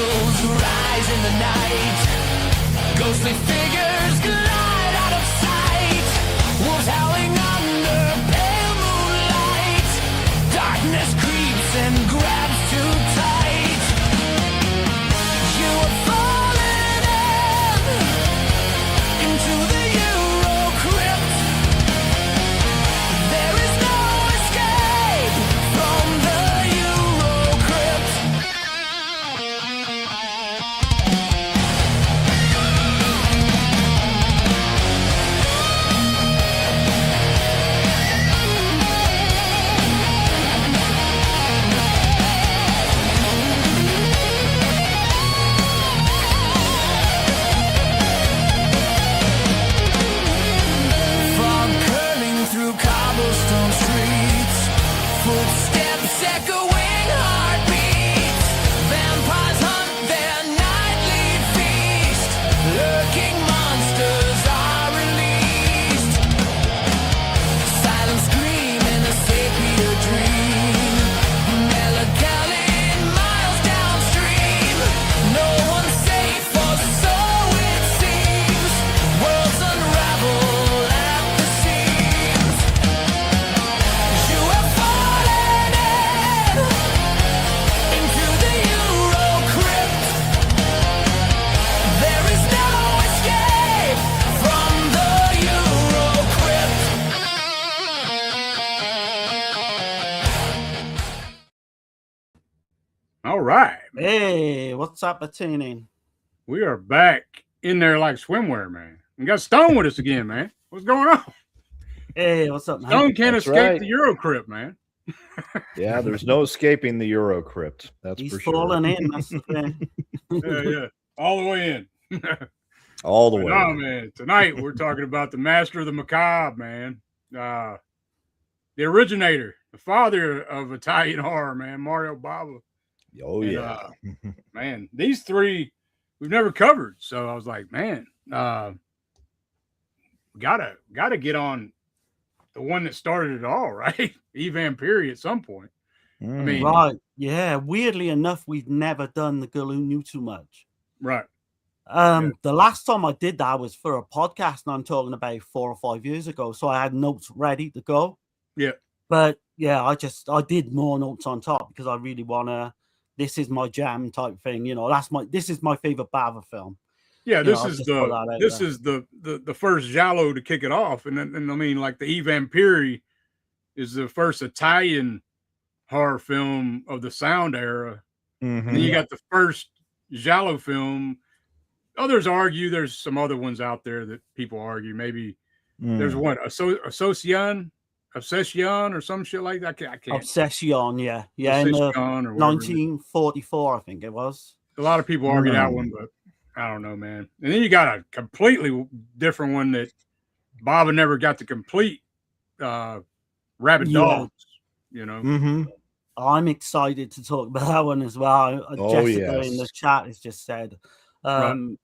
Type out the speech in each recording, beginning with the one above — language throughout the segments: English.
castles rise in the night. Ghostly figures glide out of sight. Wolves howling under pale moonlight. Darkness creeps and grabs too tight. You are falling into the EuroCrypt. There is no escape from the EuroCrypt. Fog curling through cobblestone streets. Footsteps echoing heartbeats. Vampires hunt their nightly feast. Lurking monsters are released. Silent scream in a sepia dream. Melancholy miles downstream. No one's safe, or so it seems. Worlds unravel at the seams. You have fallen into the EuroCrypt. There is no escape from the EuroCrypt. All right. Hey, what's happening? We are back in there like swimwear, man. We got Stone with us again, man. What's going on? Hey, what's up, man? Stone can't That's escape right. the EuroCrypt, man. Yeah, there's no escaping the EuroCrypt. That's He's for sure. falling in. That's the thing. Yeah. All the way in. All the way. No, man. Tonight we're talking about the master of the macabre, man. The originator, the father of Italian horror, man, Mario Bava. Oh, And, yeah. Man, these three we've never covered. So I was like, man, gotta get on the one that started it all, right? Vampiri at some point. Mm. mean- Right. Yeah. Weirdly enough, we've never done the girl who knew too much. Right. The last time I did that was for a podcast, and I'm talking about 4 or 5 years ago. So I had notes ready to go. Yeah. But yeah, I did more notes on top because I really wanna. This is my jam type thing, you know. This is my favorite Bava film. Yeah, You this know, is just put that out this there. is the first giallo to kick it off, and I mean, like the Vampiri is the first Italian horror film of the sound era, Mhm. and then you got the first giallo film. Others argue there's some other ones out there that people argue. Maybe there's one Obsession or some shit like that. I can't. Obsession, yeah, in the Obsession or whatever. 1944, I think it was. A lot of people argue that one, but I don't know, man. And then you got a completely different one that Bava never got to complete. Rabid Yeah. Dogs, you know. Mm-hmm. I'm excited to talk about that one as well. Oh, Jessica in the yes. chat has just said, Right.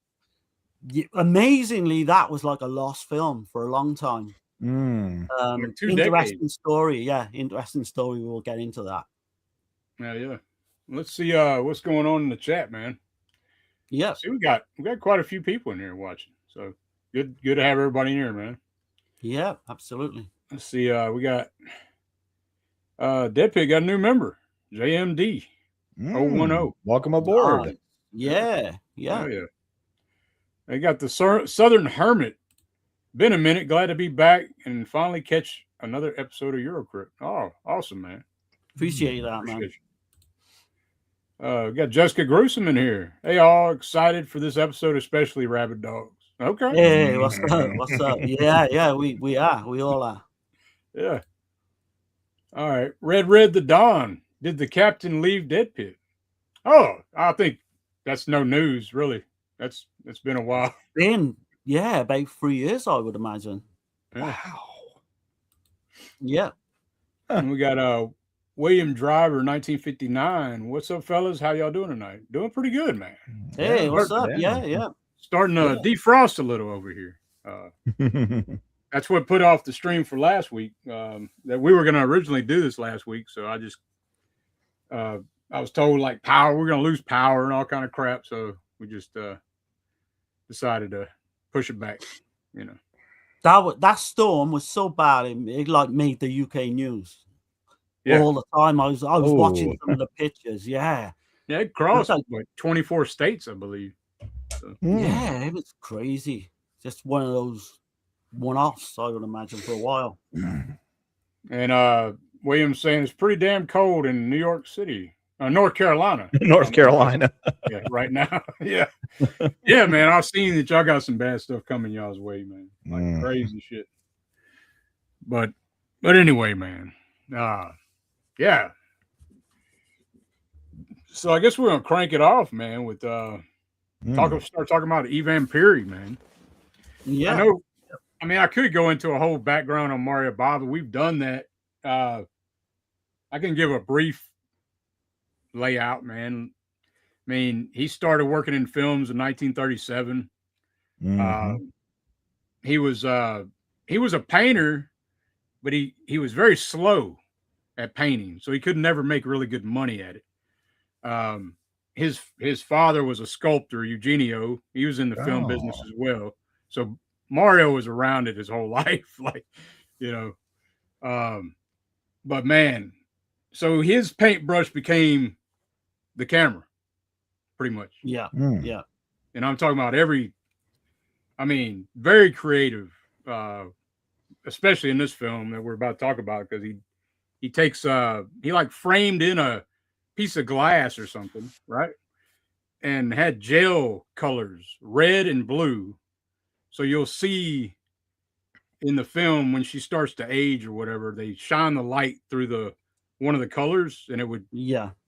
amazingly, that was like a lost film for a long time. Like 2 Interesting decades. story. Yeah, interesting story. We'll get into that. Yeah. Let's see what's going on in the chat, man. Yeah. See, we got quite a few people in here watching. So good to have everybody in here, man. Yeah, absolutely. Let's see. We got Dead Pig got a new member, JMD 010. Welcome aboard. Nice. Yeah. Oh, yeah. They got the Southern Hermit. Been a minute. Glad to be back and finally catch another episode of EuroCrypt. Oh, awesome, man. Appreciate that, man. Appreciate you. We got Jessica Gruesome in here. Hey, all excited for this episode, especially Rabid Dogs. Okay. Hey, what's up? What's up? Yeah, we are. We all are. Yeah. All right. Red the Dawn. Did the captain leave Dead Pit? Oh, I think that's no news, really. It's been a while. About 3 years, I would imagine. Yeah. Wow. Yeah. And we got William Driver, 1959. What's up, fellas? How y'all doing tonight? Doing pretty good, man. Hey, what's up? yeah. Yeah. Starting to defrost a little over here. That's what put off the stream for last week. That we were going to originally do this last week, so I just I was told like power, we're gonna lose power and all kind of crap. So we just decided to push it back. You know, That storm was so bad it like made the UK news yeah, all the time. I was watching Oh. some of the pictures. Yeah, yeah, it it was crossed like, like 24 states, I believe. So, yeah, it was crazy. Just one of those one-offs, I would imagine, for a while. and William's saying it's pretty damn cold in New York City, North Carolina. North Carolina. Yeah, right now. Yeah. Yeah, man. I've seen that y'all got some bad stuff coming y'all's way, man. Like crazy shit. But anyway, man. Yeah. So I guess we're gonna crank it off, man, with start talking about Vampiri, man. Yeah, I know. I mean, I could go into a whole background on Mario Bava. We've done that. I can give a brief layout, man. I mean, he started working in films in 1937. He was a painter, but he was very slow at painting, so he could never make really good money at it. His father was a sculptor, Eugenio. He was in the film business as well. So Mario was around it his whole life, like, you know. But man, so his paintbrush became the camera, pretty much. yeah. And I'm talking about very creative, especially in this film that we're about to talk about, because he takes he like framed in a piece of glass or something, right? And had gel colors, red and blue. So you'll see in the film when she starts to age or whatever, they shine the light through one of the colors, and it would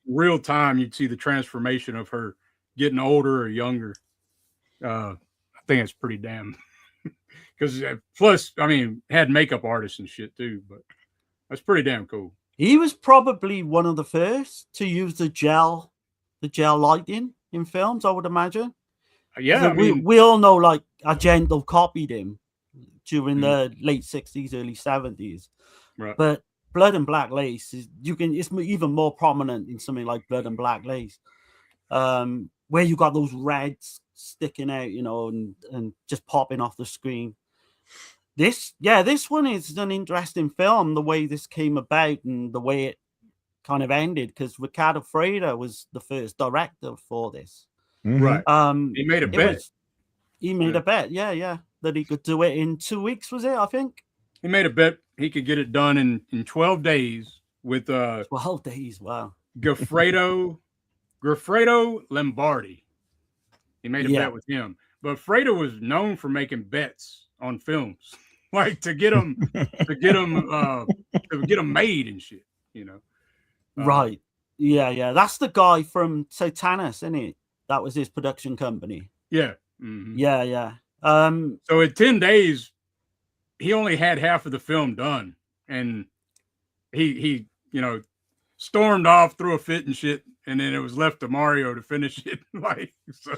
real time you'd see the transformation of her getting older or younger. I think it's pretty damn because plus, I mean, had makeup artists and shit too, but that's pretty damn cool. He was probably one of the first to use the gel lighting in films, I would imagine. Yeah, I mean, we all know like Argento copied him during the late 60s, early 70s. right. But Blood and Black Lace it's even more prominent in something like Blood and Black Lace, where you got those reds sticking out, you know, and just popping off the screen. This one is an interesting film, the way this came about and the way it kind of ended, because Ricardo Freire was the first director for this. Right. He made a bet. He made a bet, that he could do it in 2 weeks, was it? I think. He made a bet he could get it done in 12 days with 12 days, wow. Goffredo Lombardi. He made a bet with him. But Fredo was known for making bets on films, like to get them made and shit, you know. Right. Yeah. That's the guy from Satanas, isn't it? That was his production company. Yeah. Mm-hmm. Yeah. So in 10 days, he only had half of the film done, and he stormed off, threw a fit and shit, and then it was left to Mario to finish it. Like, so.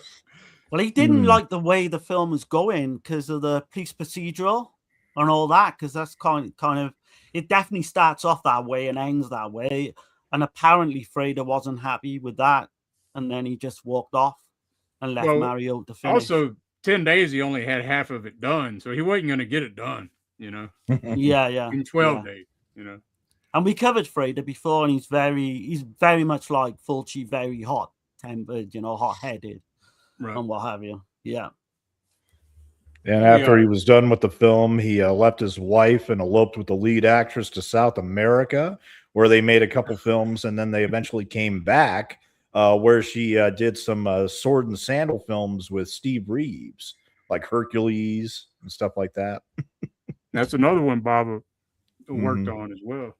Well, he didn't like the way the film was going because of the police procedural and all that, because that's kind of it definitely starts off that way and ends that way. And apparently Fredo wasn't happy with that, and then he just walked off and left Mario to finish. Also, 10 days he only had half of it done, so he wasn't going to get it done, you know. Yeah. In 12 days, you know. And we covered Fredo before, and he's very much like Fulci, very hot-tempered, you know, hot-headed, and what have you. Yeah. And after he was done with the film, he left his wife and eloped with the lead actress to South America, where they made a couple films, and then they eventually came back, where she did some sword and sandal films with Steve Reeves, like Hercules and stuff like that. That's another one Bava worked on as well.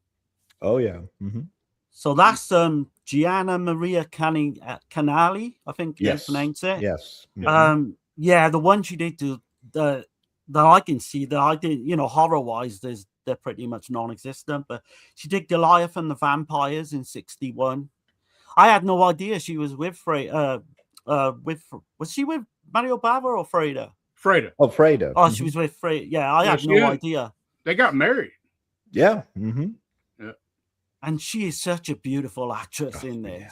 Oh, yeah. So that's Gianna Maria Canali, I think you pronounce it. Yes. Yeah, the one she did that I can see that I did, you know, horror-wise, they're pretty much non-existent. But she did Goliath and the Vampires in '61. I had no idea she was with was she with Mario Bava or Fredo? Fredo. Oh, Fredo. Oh, she was with Fredo. Yeah, I had no idea. They got married. Yeah. And she is such a beautiful actress in this.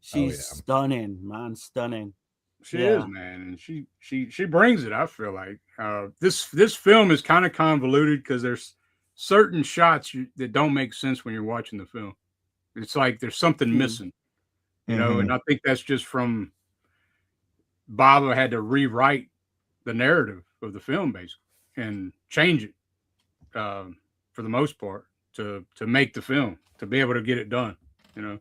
She's stunning, man, stunning. She is, man, and she brings it. I feel like this film is kind of convoluted because there's certain shots that don't make sense when you're watching the film. It's like there's something missing, you know, and I think that's just from Bava had to rewrite the narrative of the film basically and change it for the most part to make the film to be able to get it done, you know.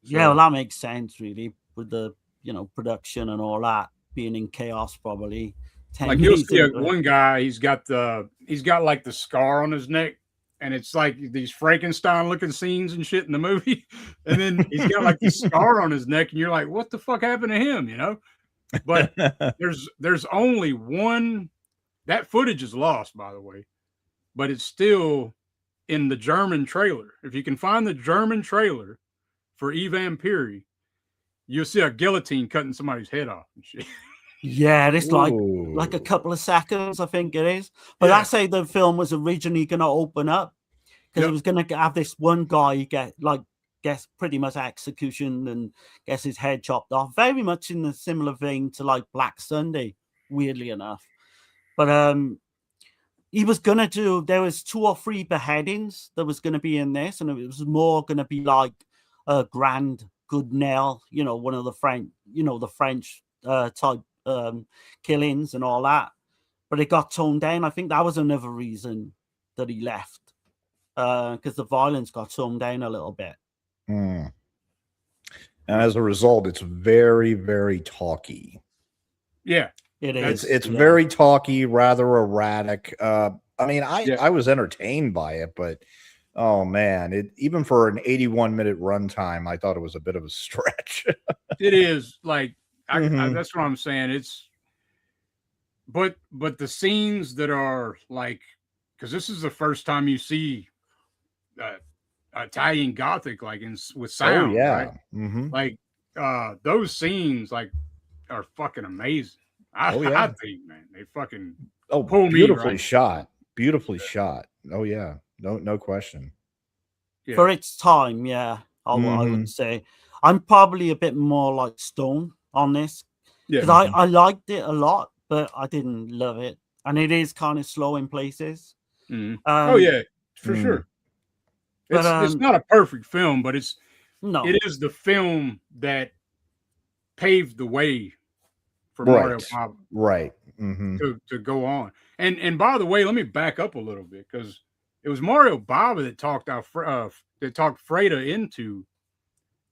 Yeah, well, that makes sense really with the production and all that being in chaos probably. Like you'll see one guy, he's got like the scar on his neck, and it's like these Frankenstein looking scenes and shit in the movie, and then he's got like the scar on his neck, and you're like, what the fuck happened to him, you know? But there's only one. That footage is lost, by the way, but it's still in the German trailer. If you can find the German trailer for Vampiri, you'll see a guillotine cutting somebody's head off and shit. Yeah, it's like a couple of seconds, I think it is. But that's how the film was originally going to open up, because it was going to have this one guy gets pretty much execution and gets his head chopped off, very much in a similar vein to like Black Sunday, weirdly enough. But he was going to do, there was 2 or 3 beheadings that was going to be in this, and it was more going to be like a Grand Goodnell, one of the French type killings and all that, but it got toned down. I think that was another reason that he left, because the violence got toned down a little bit. And as a result, it's very, very talky. Yeah, it is. It's very talky, rather erratic. I mean, I was entertained by it, but oh man, even for an 81-minute runtime, I thought it was a bit of a stretch. It is like. That's what I'm saying. But the scenes that are like, because this is the first time you see Italian Gothic like with sound. Oh yeah, right? Like those scenes like are fucking amazing. I think, man, they fucking pull beautifully me, shot, beautifully shot. Oh yeah, no question. Yeah. For its time, I would say I'm probably a bit more like Stone on this, because I liked it a lot, but I didn't love it, and it is kind of slow in places. For sure. It's not a perfect film, but it is the film that paved the way for Mario Bava, right? To go on. And by the way, let me back up a little bit, because it was Mario Bava that talked Freda into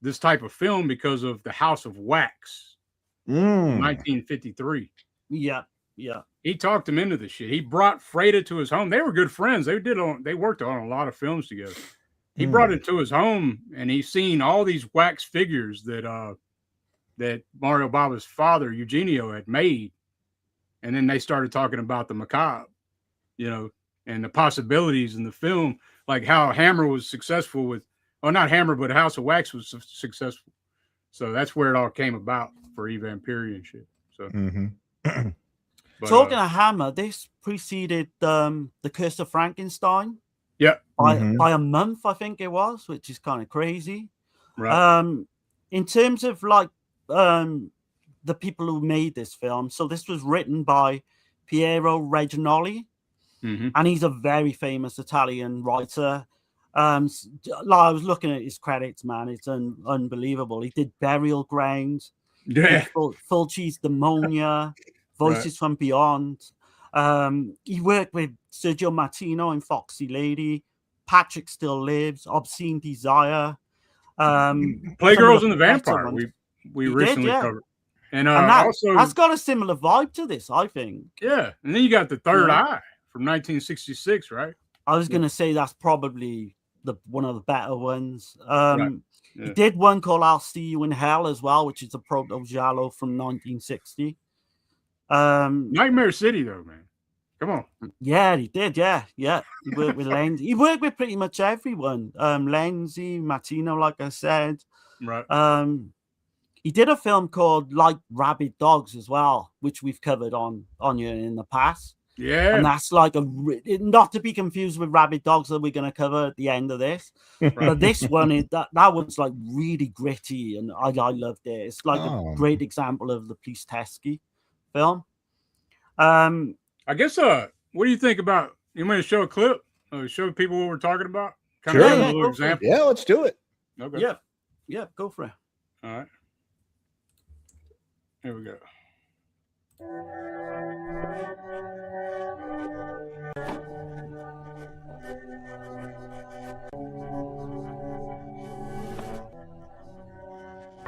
this type of film because of The House of Wax, 1953. Yeah. He talked him into the shit. He brought Freda to his home. They were good friends. They worked on a lot of films together. He brought it to his home, and he's seen all these wax figures that Mario Bava's father, Eugenio, had made. And then they started talking about the macabre, and the possibilities in the film, like how Hammer was successful with. Well, not Hammer, but House of Wax was successful. So that's where it all came about for Vampiri and shit. So, but, talking of Hammer, this preceded The Curse of Frankenstein. Yeah. By a month, I think it was, which is kind of crazy. Right. In terms of like the people who made this film, so this was written by Piero Reginoli, and he's a very famous Italian writer. I was looking at his credits, man. It's unbelievable. He did Burial Ground, Fulci's Demonia, Voices from Beyond. He worked with Sergio Martino in Foxy Lady, Patrick Still Lives, Obscene Desire, Playgirls and the Vampire. We recently covered, and that's got a similar vibe to this, I think. Yeah, and then you got The Third Eye from 1966, right? I was gonna say that's probably one of the better ones. He did one called I'll See You in Hell as well, which is a proto giallo from 1960. Nightmare City, though, man. Come on. Yeah, he did. Yeah. He worked with Lenzi. He worked with pretty much everyone. Lenzi, Martino, like I said. Right. He did a film called Like Rabid Dogs as well, which we've covered on you in the past. Yeah. And that's like not to be confused with Rabid Dogs that we're going to cover at the end of this. But this one is that was like really gritty, and I loved it. It's like a great example of the Plistesky film. I guess what do you think about, you want to show a clip? Show people what we're talking about? Kind Sure. of a little example. Yeah, let's do it. Okay. Yeah, go for it. All right. Here we go.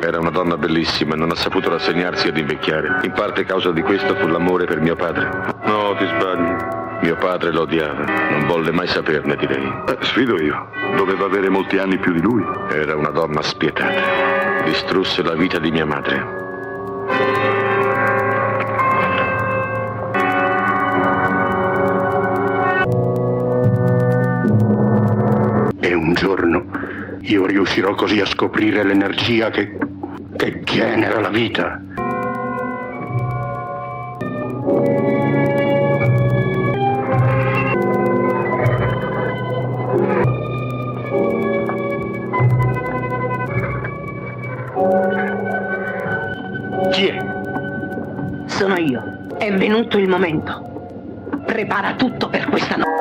Era una donna bellissima e non ha saputo rassegnarsi ad invecchiare. In parte causa di questo fu l'amore per mio padre. No, ti sbagli. Mio padre lo odiava. Non volle mai saperne di lei. Sfido io. Doveva avere molti anni più di lui. Era una donna spietata. Distrusse la vita di mia madre. E un giorno io riuscirò così a scoprire l'energia che genera la vita. Chi è? Sono io. È venuto il momento. Prepara tutto per questa notte.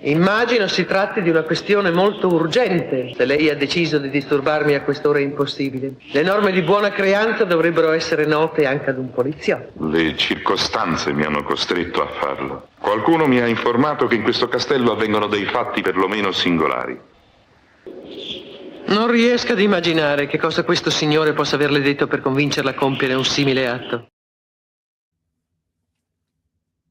Immagino si tratti di una questione molto urgente, se lei ha deciso di disturbarmi a quest'ora impossibile. Le norme di buona creanza dovrebbero essere note anche ad un poliziotto. Le circostanze mi hanno costretto a farlo. Qualcuno mi ha informato che in questo castello avvengono dei fatti perlomeno singolari. Non riesco ad immaginare che cosa questo signore possa averle detto per convincerla a compiere un simile atto.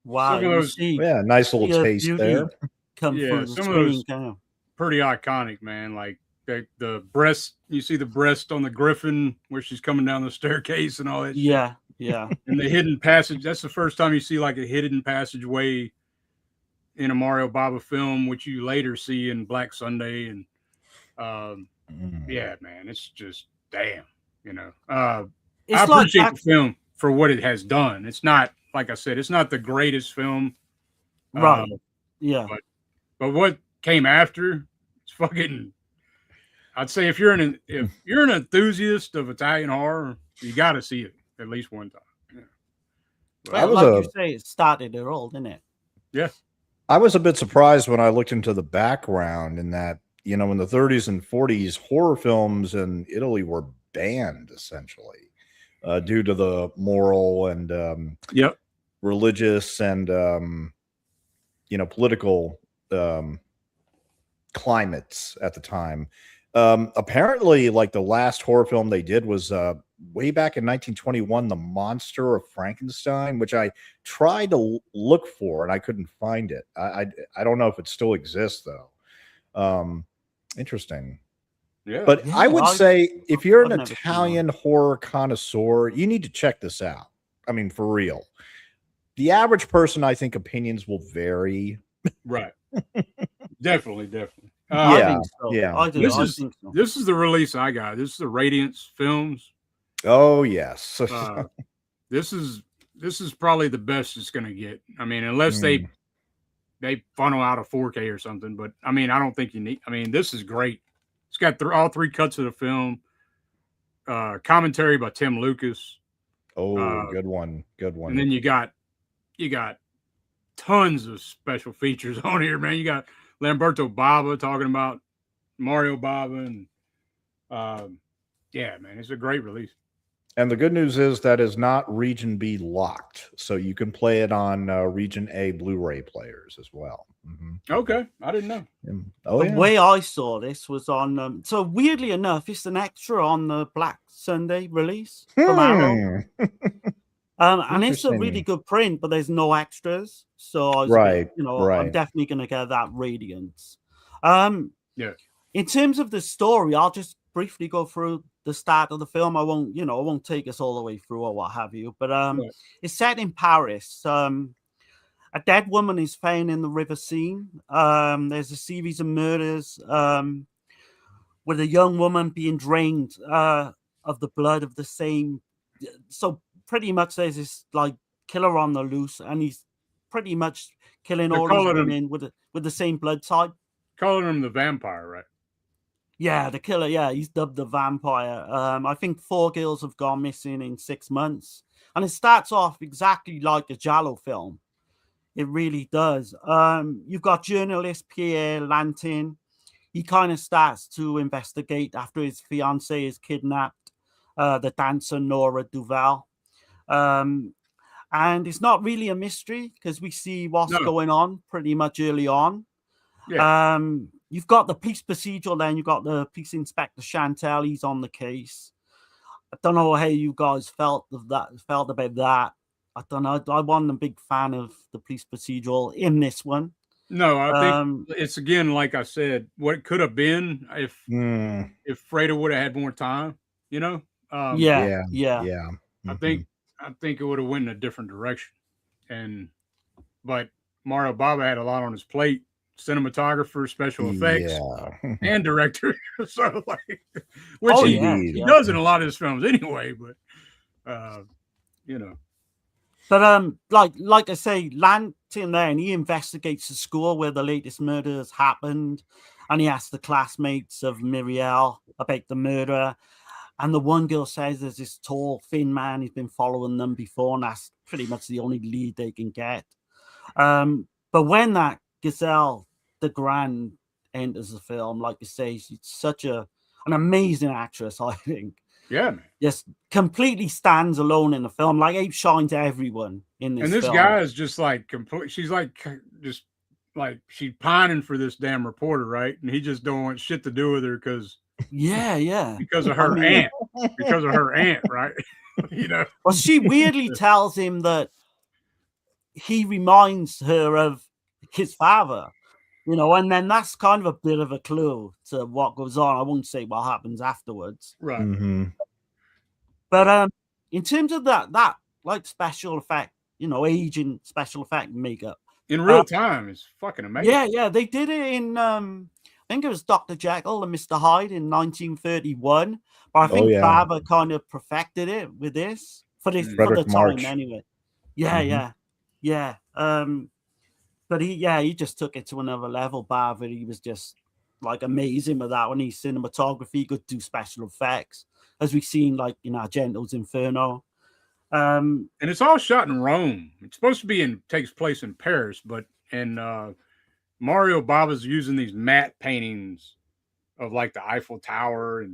Wow, you see, Yeah, nice little taste beauty there. Come Yeah, through the some of those screen, pretty iconic, man. Like the breast, you see the breast on the griffin where she's coming down the staircase and all that. Yeah, shit. yeah. And the hidden passage. That's the first time you see like a hidden passageway in a Mario Bava film, which you later see in Black Sunday. And yeah, man, it's just damn, you know. I appreciate the film for what it has done. It's not, like I said, it's not the greatest film. Right. Yeah. But what came after, it's fucking. I'd say if you're an enthusiast of Italian horror, you got to see it at least one time. Yeah. Well, like you say, it started it all, didn't it? Yeah. I was a bit surprised when I looked into the background in that, you know, in the 30s and 40s, horror films in Italy were banned essentially due to the moral and religious and you know, political climates at the time. Apparently, like the last horror film they did was way back in 1921, The Monster of Frankenstein, which I tried to look for and I couldn't find it. I don't know if it still exists though. Interesting. Yeah. But I would say if you're an Italian horror connoisseur, you need to check this out. I mean, for real. The average person, I think opinions will vary. Right. Definitely. Yeah. This is the release I got. This is the Radiance Films. Oh yes. This is probably the best it's gonna get. I mean, unless they funnel out a 4K or something. But I mean, I don't think you need. I mean, this is great. It's got all three cuts of the film. Commentary by Tim Lucas. Oh, good one. And then you got tons of special features on here, man. You got Lamberto Bava talking about Mario Bava, and yeah, man, it's a great release. And the good news is that is not Region B locked, so you can play it on Region A Blu-ray players as well. Okay, I didn't know. Oh, The yeah. way I saw this was on. So weirdly enough, it's an extra on the Black Sunday release from Arrow. And it's a really Interesting. good print, but there's no extras. So I was Right, I'm right. definitely going to get that Radiance. Yeah. In terms of the story, I'll just briefly go through the start of the film. I won't take us all the way through or what have you. But Right. it's set in Paris. A dead woman is found in the river Seine. There's a series of murders with a young woman being drained of the blood of the same. So pretty much there's this like killer on the loose, and he's pretty much killing They're all these calling him- women with the same blood type. Calling him the vampire, right? Yeah, the killer. Yeah, he's dubbed the vampire. I think 4 girls have gone missing in 6 months, and it starts off exactly like a Giallo film. It really does. You've got journalist Pierre Lantin. He kind of starts to investigate after his fiancée is kidnapped, the dancer Nora Duval. And it's not really a mystery because we see what's going on pretty much early on. Yeah. You've got the police procedural, then you've got the police inspector Chantal. He's on the case. I don't know how you guys felt about that. I don't know. I wasn't a big fan of the police procedural in this one. No, I think it's again, like I said, what it could have been if Freda would have had more time. You know. Yeah. I think it would have went in a different direction, but Mario Bava had a lot on his plate: cinematographer, special effects, and director. So, which he does in a lot of his films anyway. But you know. But like I say, Lantin there, and he investigates the school where the latest murders happened, and he asks the classmates of Muriel about the murder. And the one girl says there's this tall, thin man who's been following them before, and that's pretty much the only lead they can get. But when that Giselle de Grand enters the film, like you say, she's such an amazing actress, I think. Yeah, man. Just completely stands alone in the film, like Abe shines to everyone in this. And this film. guy is just like complete. She's like just like she's pining for this damn reporter, right? And he just don't want shit to do with her because because of her aunt, right? You know. Well, she weirdly tells him that he reminds her of his father, you know, and then that's kind of a bit of a clue to what goes on. I won't say what happens afterwards, right? But in terms of that like special effect, you know, aging special effect makeup in real time is fucking amazing. Yeah, they did it in I think it was Dr. Jekyll and Mr. Hyde in 1931, but I think Bava kind of perfected it with this for the time anyway. Yeah. But he just took it to another level. Bava, he was just like amazing with that one. He's cinematography, could do special effects, as we've seen like in Argento's Inferno. And it's all shot in Rome. It's supposed to be takes place in Paris, but Mario Bava's using these matte paintings of like the Eiffel Tower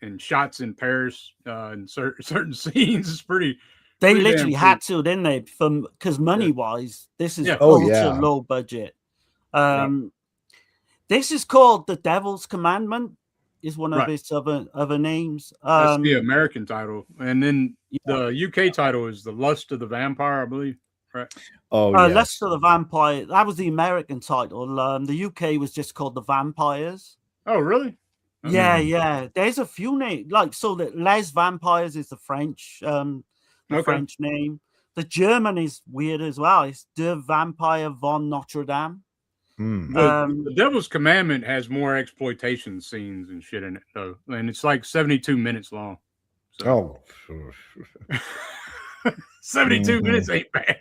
and shots in Paris in certain scenes. It's pretty. They literally had to, didn't they? Because money-wise, this is ultra low budget. This is called The Devil's Commandment. Is one of its other names. That's the American title, and then the UK title is The Lust of the Vampire, I believe. Right. Lust of the Vampire. That was the American title. The UK was just called The Vampires. Oh, really? Yeah. There's a few names, like so that Les Vampires is the French. French name. The German is weird as well. It's Der Vampire von Notre Dame. The Devil's Commandment has more exploitation scenes and shit in it, though, and it's like 72 minutes long. So. 72 minutes ain't bad.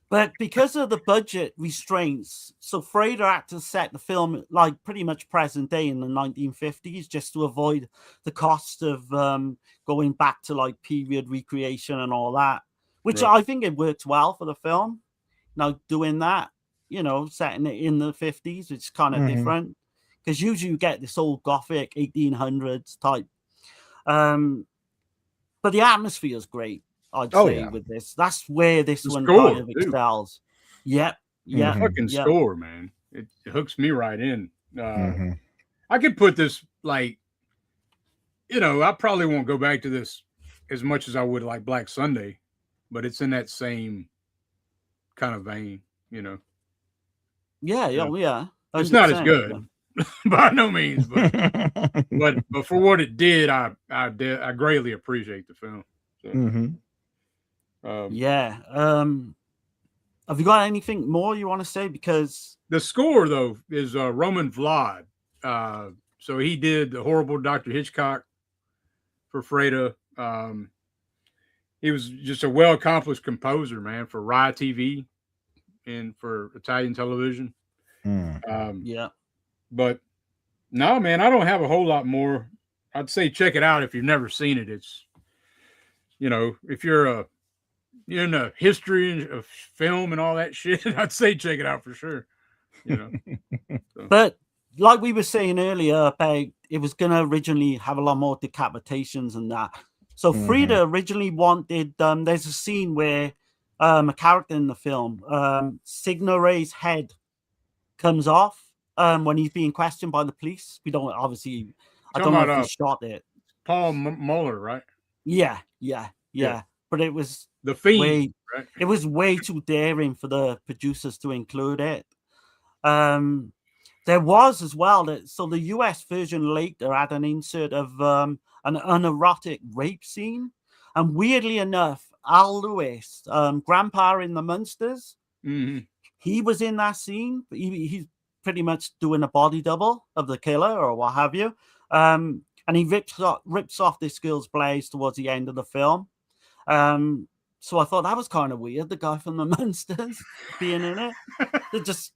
But because of the budget restraints, so Freda had to set the film like pretty much present day in the 1950s just to avoid the cost of going back to like period recreation and all that, which I think it works well for the film. Now doing that, you know, setting it in the 50s, it's kind of different because usually you get this old Gothic 1800s type. but the atmosphere is great. I'd Oh, say yeah. with this, that's where this The one score, kind of too. excels. Yep. Yeah. Mhm. Fucking Yeah. score, man. It hooks me right in. Mhm. I could put this like, I probably won't go back to this as much as I would like Black Sunday, but it's in that same kind of vein, Yeah. Yeah. Yeah. Yeah. It's not as 100%, good by no means, but for what it did, I greatly appreciate the film. So, Mhm. Yeah. Have you got anything more you want to say? Because the score though is Roman Vlad. So he did the horrible Dr. Hitchcock for Freda. He was just a well accomplished composer, man, for Rai TV and for Italian television. Mm. yeah. But no, man, I don't have a whole lot more. I'd say check it out if you've never seen it. It's, if you're in the history of film and all that shit, I'd say check it out for sure. So. But like we were saying earlier about it was going to originally have a lot more decapitations and that. So Frida originally wanted, there's a scene where a character in the film, Signore's head comes off when he's being questioned by the police. We don't obviously, I don't know if he shot it. Paul Muller, right? Yeah. But it was the Fiend, right? It was way too daring for the producers to include it. There was as well so the US version later had an insert of an unerotic rape scene, and weirdly enough, Al Lewis, Grandpa in the Munsters, he was in that scene. He's pretty much doing a body double of the killer or what have you, and he rips off this girl's blouse towards the end of the film. So I thought that was kind of weird, the guy from the Munsters being in it. They're just,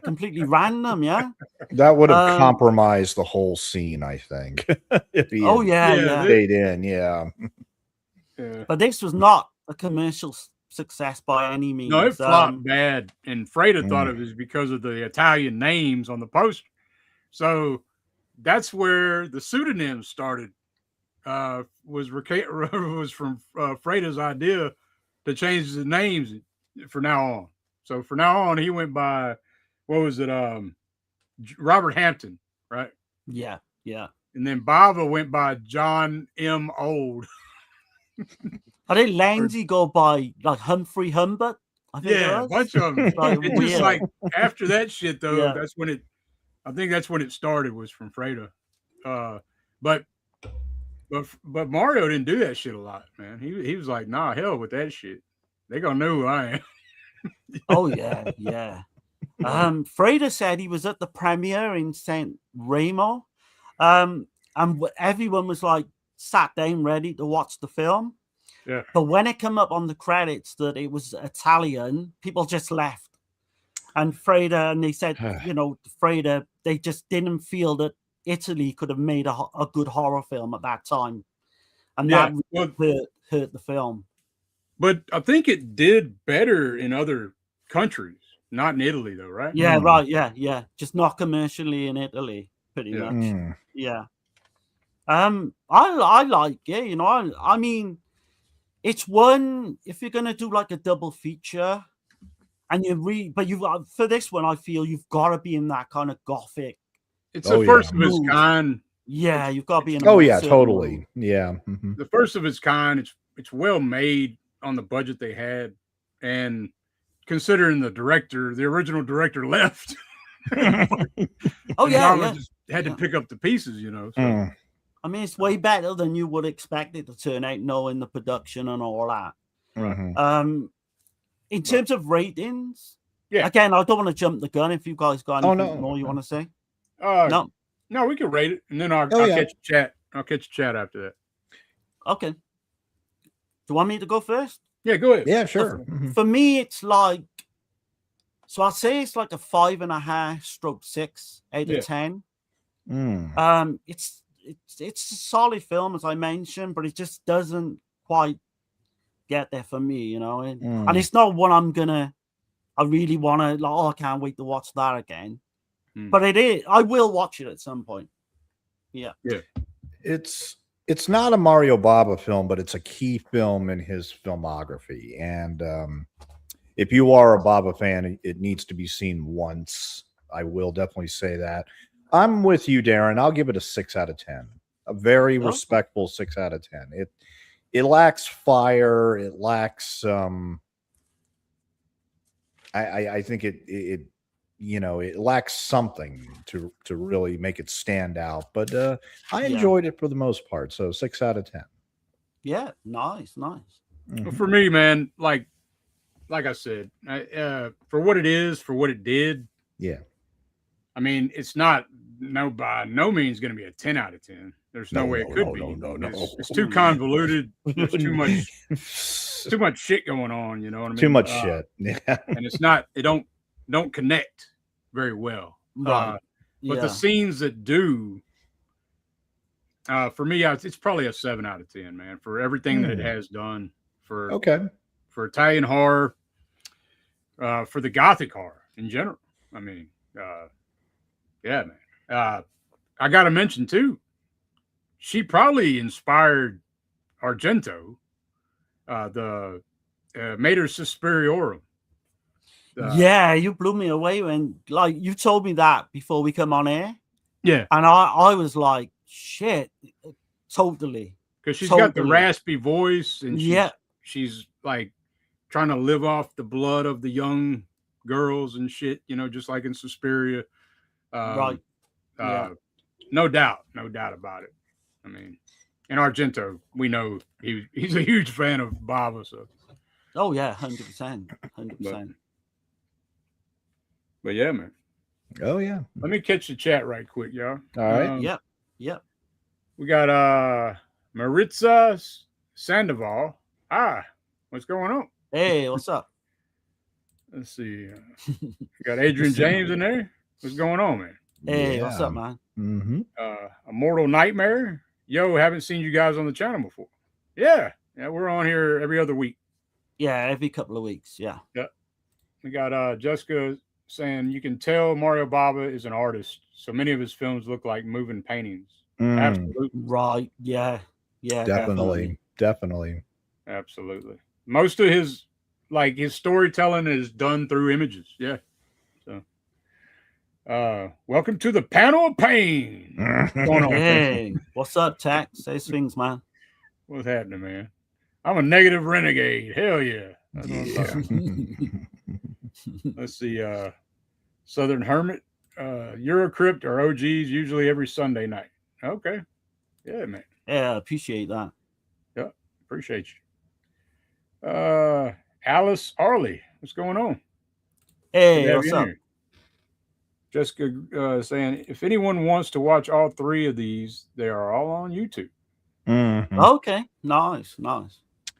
completely random, yeah? That would have compromised the whole scene, I think. If he stayed in, yeah. But this was not a commercial success by any means. No, it flopped bad, and Freda thought it was because of the Italian names on the poster. So that's where the pseudonym started. Was from Freda's idea to change the names for now on. So for now on, he went by, what was it? Robert Hampton, right? Yeah. And then Bava went by John M. Old. I think Landsey go by like Humphrey Humbert. I think a bunch of them. It just like after that shit though, that's when it. I think that's when it started, was from Freda. But Mario didn't do that shit a lot, man. He was like, nah, hell with that shit. They gonna know who I am. Oh yeah. Freda said he was at the premiere in San Remo, and everyone was like sat down ready to watch the film. Yeah. But when it came up on the credits that it was Italian, people just left. And Freda, and they said, Freda, they just didn't feel that Italy could have made a good horror film at that time, and that hurt the film. But I think it did better in other countries, not in Italy, though, right? Yeah, right. Yeah. Just not commercially in Italy, pretty much. Yeah. I like it. I mean, it's one, if you're gonna do like a double feature, and for this one, I feel you've got to be in that kind of gothic. It's the first of its kind. Yeah, you've got to be in. Totally. Mood. Yeah. Mm-hmm. The first of its kind. It's well made on the budget they had, and considering the original director left. Just had to pick up the pieces, So. I mean, it's way better than you would expect it to turn out, knowing the production and all that. Mm-hmm. In terms of ratings, again, I don't want to jump the gun. If you guys got anything more you want to say, no, we can rate it, and then I'll catch a chat. I'll catch a chat after that. Okay. Do you want me to go first? Yeah, go ahead. Yeah, sure. For me, it's like, so I'll say it's like a 5.5/6 out of 10. It's a solid film, as I mentioned, but it just doesn't quite get there for me, and it's not one I really want to, I can't wait to watch that again. But it is, I will watch it at some point. Yeah. It's It's not a Mario Bava film, but it's a key film in his filmography. And if you are a Bava fan, it needs to be seen once. I will definitely say that. I'm with you, Darren. I'll give it a 6 out of 10. A very respectful 6 out of 10. It lacks fire. It lacks I think it lacks something to really make it stand out. But I enjoyed it for the most part. So 6 out of 10. Yeah, nice. Well, for me, man, like I said, for what it is, for what it did. Yeah. I mean, it's not by no means going to be a 10 out of 10. There's no way it could be. No. It's too convoluted. There's too much shit going on. You know what I mean? Too much shit. Yeah. And it's not. It don't connect very well. Right. But the scenes that do, for me, it's probably a 7 out of 10, man. For everything that it has done for Italian horror, for the Gothic horror in general. I mean, yeah, man. I got to mention too, she probably inspired Argento, the Mater Suspiriorum. Yeah, you blew me away when you told me that before we come on air. Yeah, and I was like, shit, totally. Because she's got the raspy voice, and she's like trying to live off the blood of the young girls and shit, just like in Suspiria. Right. No doubt about it. I mean, and Argento, we know he's a huge fan of Bava. So. Oh yeah, 100%. But yeah, man. Oh yeah. Let me catch the chat right quick, y'all. All right. Yep. We got Maritza Sandoval. What's going on? Hey, what's up? Let's see. We got Adrian James in there. What's going on, man? Hey, what's up, man? Mm-hmm. Immortal Nightmare. Yo, haven't seen you guys on the channel before. Yeah, we're on here every other week. Yeah, every couple of weeks. Yeah. We got Jessica saying you can tell Mario Bava is an artist. So many of his films look like moving paintings. Absolutely. Right. Yeah. Definitely. Absolutely. Most of his storytelling is done through images. Yeah. So welcome to the panel of pain. What's going on? Hey, what's up, Tack? Say things, man. What's happening, man? I'm a negative renegade. Hell yeah. Let's see. Southern Hermit, EuroCrypt are OGs usually every Sunday night. Okay. Yeah, man. Yeah, appreciate that. Yeah, appreciate you. Alice Arley, what's going on? Hey, what's up? Jessica saying, if anyone wants to watch all 3 of these, they are all on YouTube. Mm-hmm. Okay, nice.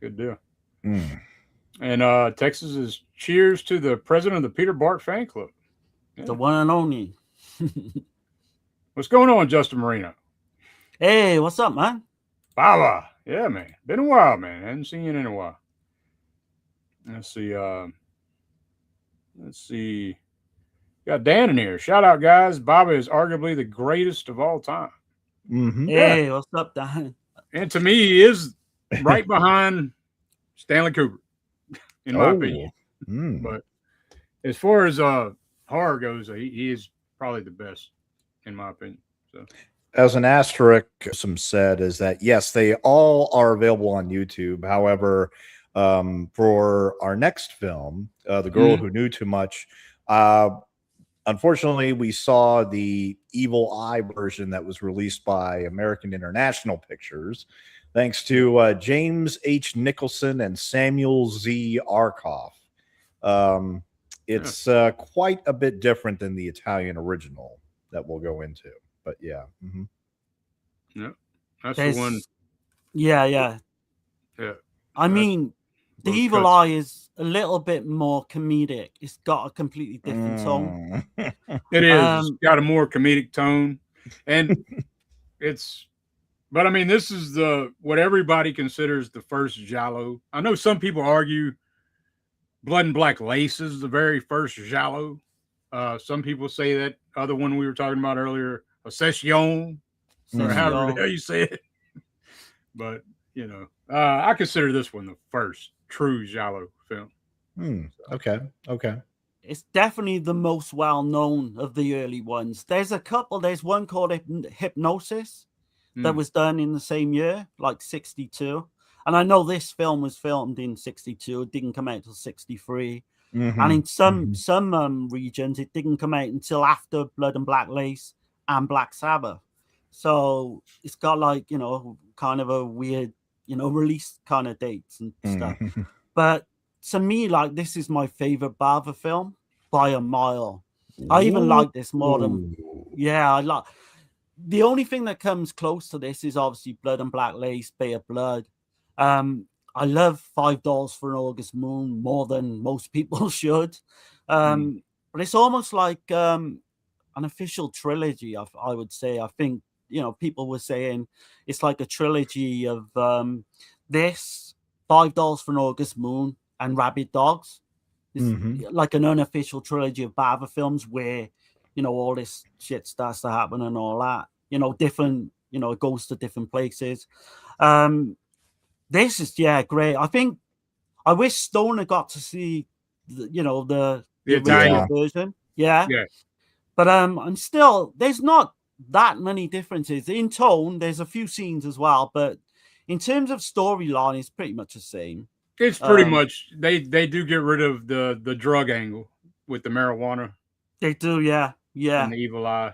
Good deal. And Texas is cheers to the president of the Peter Bart fan club. Yeah. The one and only. What's going on, Justin Marino? Hey, what's up, man? Bava. Yeah, man. Been a while, man. I hadn't seen you in a while. Let's see. Got Dan in here. Shout out, guys. Bava is arguably the greatest of all time. Mm-hmm. Hey, what's up, Dan? And to me, he is right behind Stanley Kubrick, in my opinion. But as far as horror goes, he is probably the best, in my opinion. So, as an asterisk, some said is that yes, they all are available on YouTube. However, for our next film, The Girl Who Knew Too Much, unfortunately, we saw the Evil Eye version that was released by American International Pictures, thanks to James H. Nicholson and Samuel Z. Arkoff. It's quite a bit different than the Italian original that we'll go into. But yeah. Mm-hmm. Yeah. That's the one. Yeah. I mean, The Evil Eye is a little bit more comedic. It's got a completely different tone. It is. It's got a more comedic tone. And but I mean, this is what everybody considers the first giallo. I know some people argue Blood and Black Lace is the very first giallo. Some people say that other one we were talking about earlier, Possession, or however the hell you say it. but I consider this one the first true giallo film. Okay. It's definitely the most well-known of the early ones. There's a couple. There's one called Hypnosis that was done in the same year, like 62. And I know this film was filmed in 62. It didn't come out till 63. And in some regions, it didn't come out until after Blood and Black Lace and Black Sabbath. So it's got like, kind of a weird, release kind of dates and stuff. But to me, like, this is my favorite Bava film by a mile. I even like this more than, I like. The only thing that comes close to this is obviously Blood and Black Lace, Bay of Blood. I love $5 for an August Moon more than most people should. But it's almost like an official trilogy, I would say. I think, people were saying it's like a trilogy of this, $5 for an August Moon, and Rabid Dogs. It's like an unofficial trilogy of Bava films where, all this shit starts to happen and all that. Different, it goes to different places. This is great. I wish Stoner got to see the original version. Yeah. But I'm still, there's not that many differences in tone. There's a few scenes as well, but in terms of storyline, it's pretty much the same. It's pretty much they do get rid of the drug angle with the marijuana. They do, yeah. And the evil eye.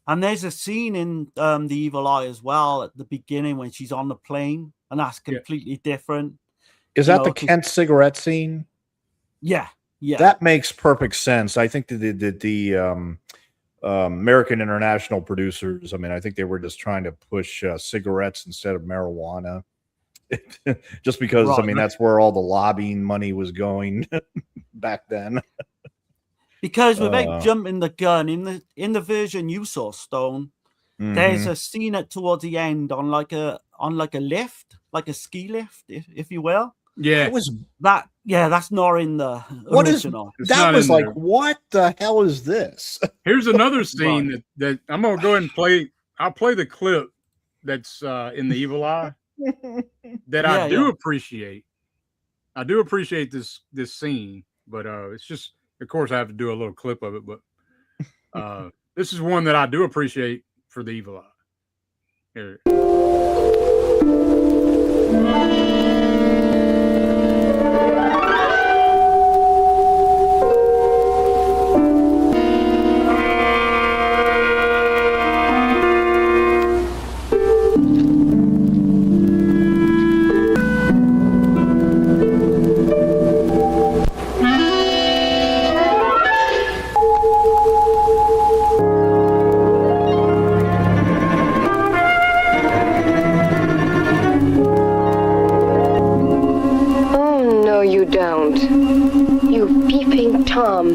And there's a scene in the Evil Eye as well at the beginning when she's on the plane, and that's completely different. Is that the Kent cigarette scene? Yeah. That makes perfect sense. I think the American International producers, I think they were just trying to push cigarettes instead of marijuana. Just because, that's where all the lobbying money was going back then. Because without jumping the gun, in the version you saw, Stone, there's a scene towards the end on like a lift, like a ski lift, if you will. Yeah, that's not in the original. That was like, what the hell is this? Here's another scene that I'm gonna go ahead and play. I'll play the clip that's in the Evil Eye that I do appreciate. I do appreciate this scene, but it's just. Of course, I have to do a little clip of it, but this is one that I do appreciate for the Evil Eye. Here. Tom.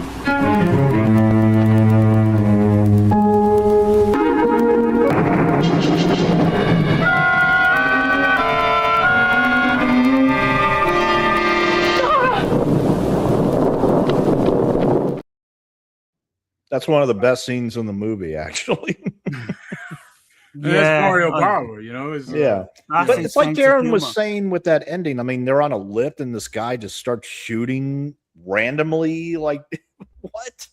That's one of the best scenes in the movie, actually. That's Mario Bava, But it's like Darren was saying with that ending. I mean, they're on a lift and this guy just starts shooting randomly. Like, what?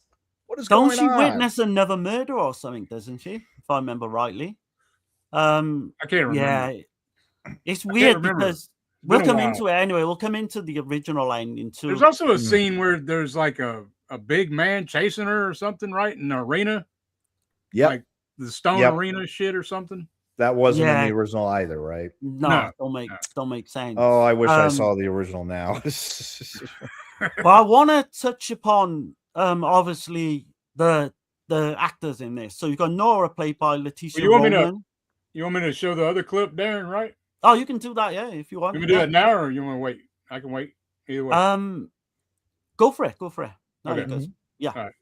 What is going on? Don't she witness another murder or something, doesn't she? If I remember rightly. I can't remember. Yeah. It's weird because we'll come into it anyway. We'll come into the original ending too. There's also a scene where there's like a big man chasing her or something, right? In the arena. Yeah. Like the stone arena shit or something. That wasn't in the original either, right? No. Don't make sense. Oh, I wish I saw the original now. Well, I want to touch upon obviously the actors in this. So you've got Nora played by Letitia Roman. You want me to show the other clip, Darren, right? Oh, you can do that, if you want. You can do that now, or you want to wait? I can wait either way. Go for it. No, okay. Yeah. All right.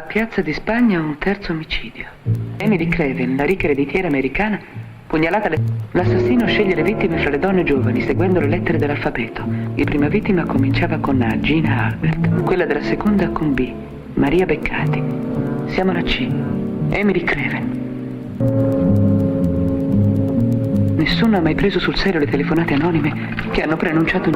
Piazza di Spagna un terzo omicidio. Emily Craven, la ricca ereditiera americana, pugnalata. L'assassino sceglie le vittime fra le donne giovani seguendo le lettere dell'alfabeto. La prima vittima cominciava con A, Gina Albert. Quella della seconda con B, Maria Beccati. Siamo alla C, Emily Craven. Nessuno ha mai preso sul serio le telefonate anonime che hanno preannunciato.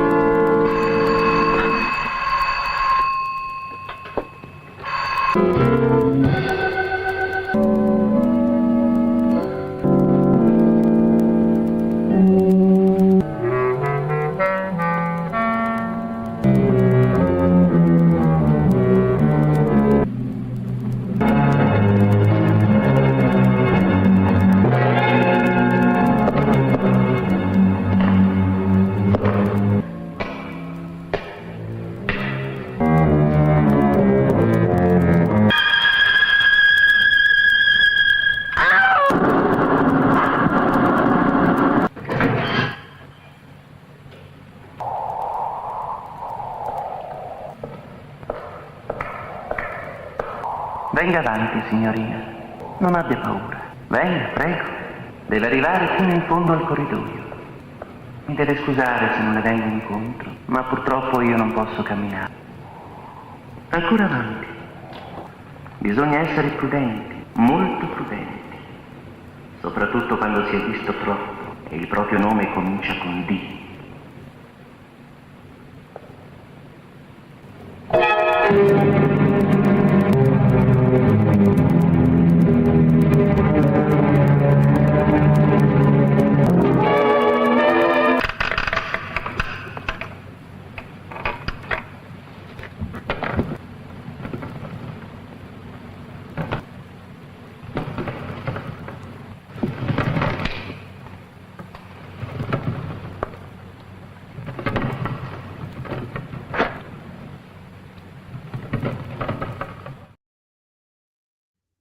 Venga avanti, signorina. Non abbia paura. Venga, prego. Deve arrivare fino in fondo al corridoio. Mi deve scusare se non le vengo incontro, ma purtroppo io non posso camminare. Ancora avanti. Bisogna essere prudenti, molto prudenti. Soprattutto quando si è visto troppo e il proprio nome comincia con D.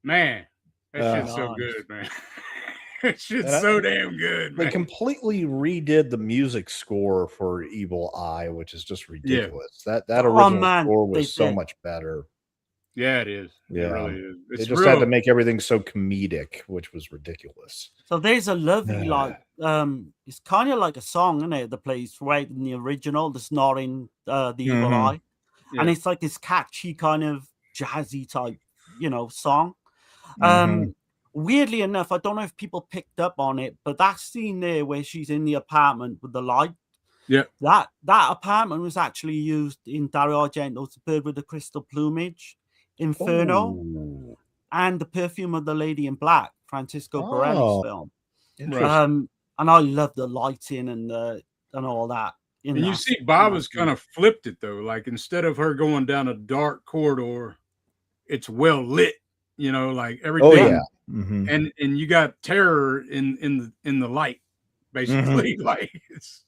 Man, that shit's so Nice. good, man. That shit's And I- so damn good, They man. completely redid the music score for Evil Eye, which is just ridiculous. That Oh, original man, score they was so did. much better. Yeah, it is. Yeah. It really is. They It's just real. had to make everything so comedic, which was ridiculous. So there's a lovely Yeah. it's kind of like a song, isn't it, that plays right in the original, that's not in the Evil Mhm. Eye. And Yeah. it's like this catchy kind of jazzy type, song. Mhm. Weirdly enough, I don't know if people picked up on it, but that scene there where she's in the apartment with the light, Yeah. that apartment was actually used in Dario Argento's Bird with the Crystal Plumage, Inferno, Oh. and The Perfume of the Lady in Black, Francisco Borelli's Oh. film. Interesting. And I love the lighting and all that. And you see Bava's kind of flipped it though. Like instead of her going down a dark corridor, it's well lit, like everything. Oh yeah. Mhm. And you got terror in the light, basically. Like it's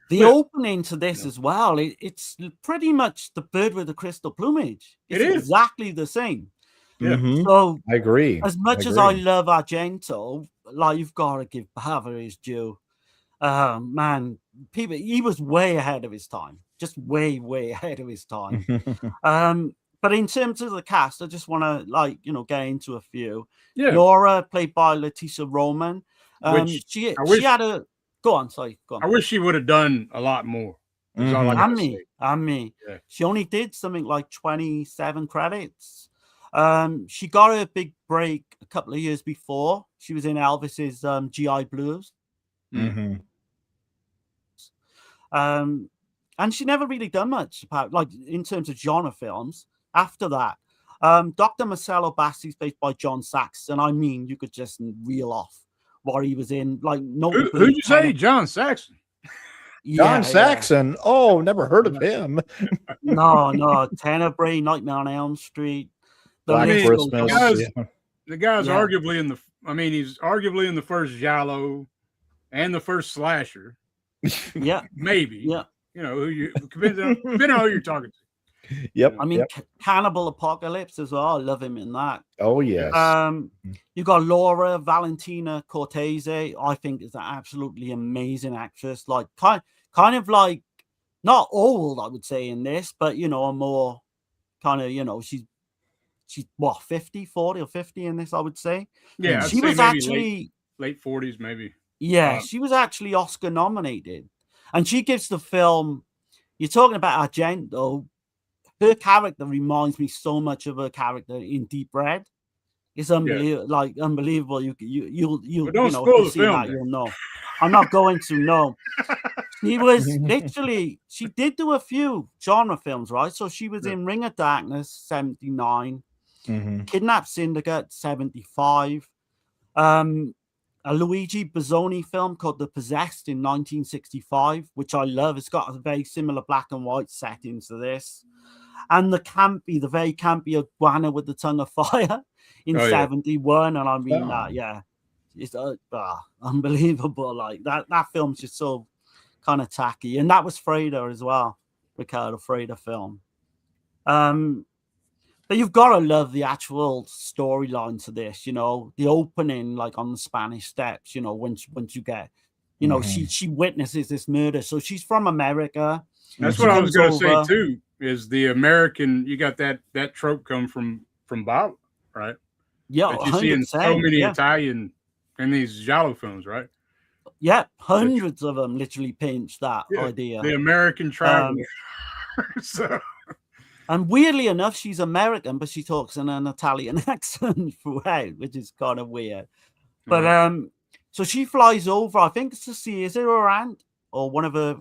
the opening to this as well. It's pretty much The Bird with the Crystal Plumage. It It's is. exactly the same. Yeah. Mhm. So I agree. as much as I love Argento, like you've got to give Bava his due. Man, he was way ahead of his time, just way ahead of his time. But in terms of the cast, I just want to get into a few. Yeah. Laura, played by Leticia Roman. Which She I wish- had a go on. Sorry, go on. I wish she would have done a lot more. That's all I gotta say. And me. Yeah. She only did something like 27 credits. She got her big break a couple of years before. She was in Elvis's GI Blues. Mhm. And she never really done much about in terms of genre films after that. Dr. Marcello Bassi's played by John Saxon. I mean, you could just reel off what he was in. Who'd you say? John Saxon? John Saxon. Oh, never heard of him. No. Tenebrae, Nightmare on Elm Street. Black Christmas. The guy's arguably he's arguably in the first Giallo and the first slasher. Yeah. Maybe. Yeah. Depending on who you're talking to. Yep. I mean, Cannibal Apocalypse as well. I love him in that. Oh yes. You got Laura Valentina Cortese. I think is an absolutely amazing actress. Like kind of like not old, I would say in this, but a more kind of she's she's what 50, 40 or 50 in this, I would say. Yeah, I'd She say was maybe actually late 40s, maybe. yeah, she was actually Oscar nominated, and she gives the film. You're talking about Argento. Her character reminds me so much of her character in Deep Red. It's unbelievable, like unbelievable. You'll don't if spoil you the see film, that, then. you'll know. I'm not going to know. She was literally, she did do a few genre films, right? So she was in Ring of Darkness, 79, Kidnap Syndicate, 75, a Luigi Bozzoni film called The Possessed in 1965, which I love. It's got a very similar black and white settings to this. And the very campy Iguana with the Tongue of Fire in 71. And I mean that, it's unbelievable. Like that film's just so kind of tacky. And that was Freda as well, Ricardo Freda film. But you've got to love the actual storyline to this, the opening, like on the Spanish Steps, once you get, she witnesses this murder. So she's from America. That's what I was going to say too, is the American, you got that trope come from Bava, right? Yeah. That you see in so many Italian, in these Giallo films, right? Yeah. Hundreds of them literally pinch that idea. The American traveler. So. And weirdly enough, she's American, but she talks in an Italian accent throughout, which is kind of weird. But so she flies over, I think, to see, is it her aunt or one of her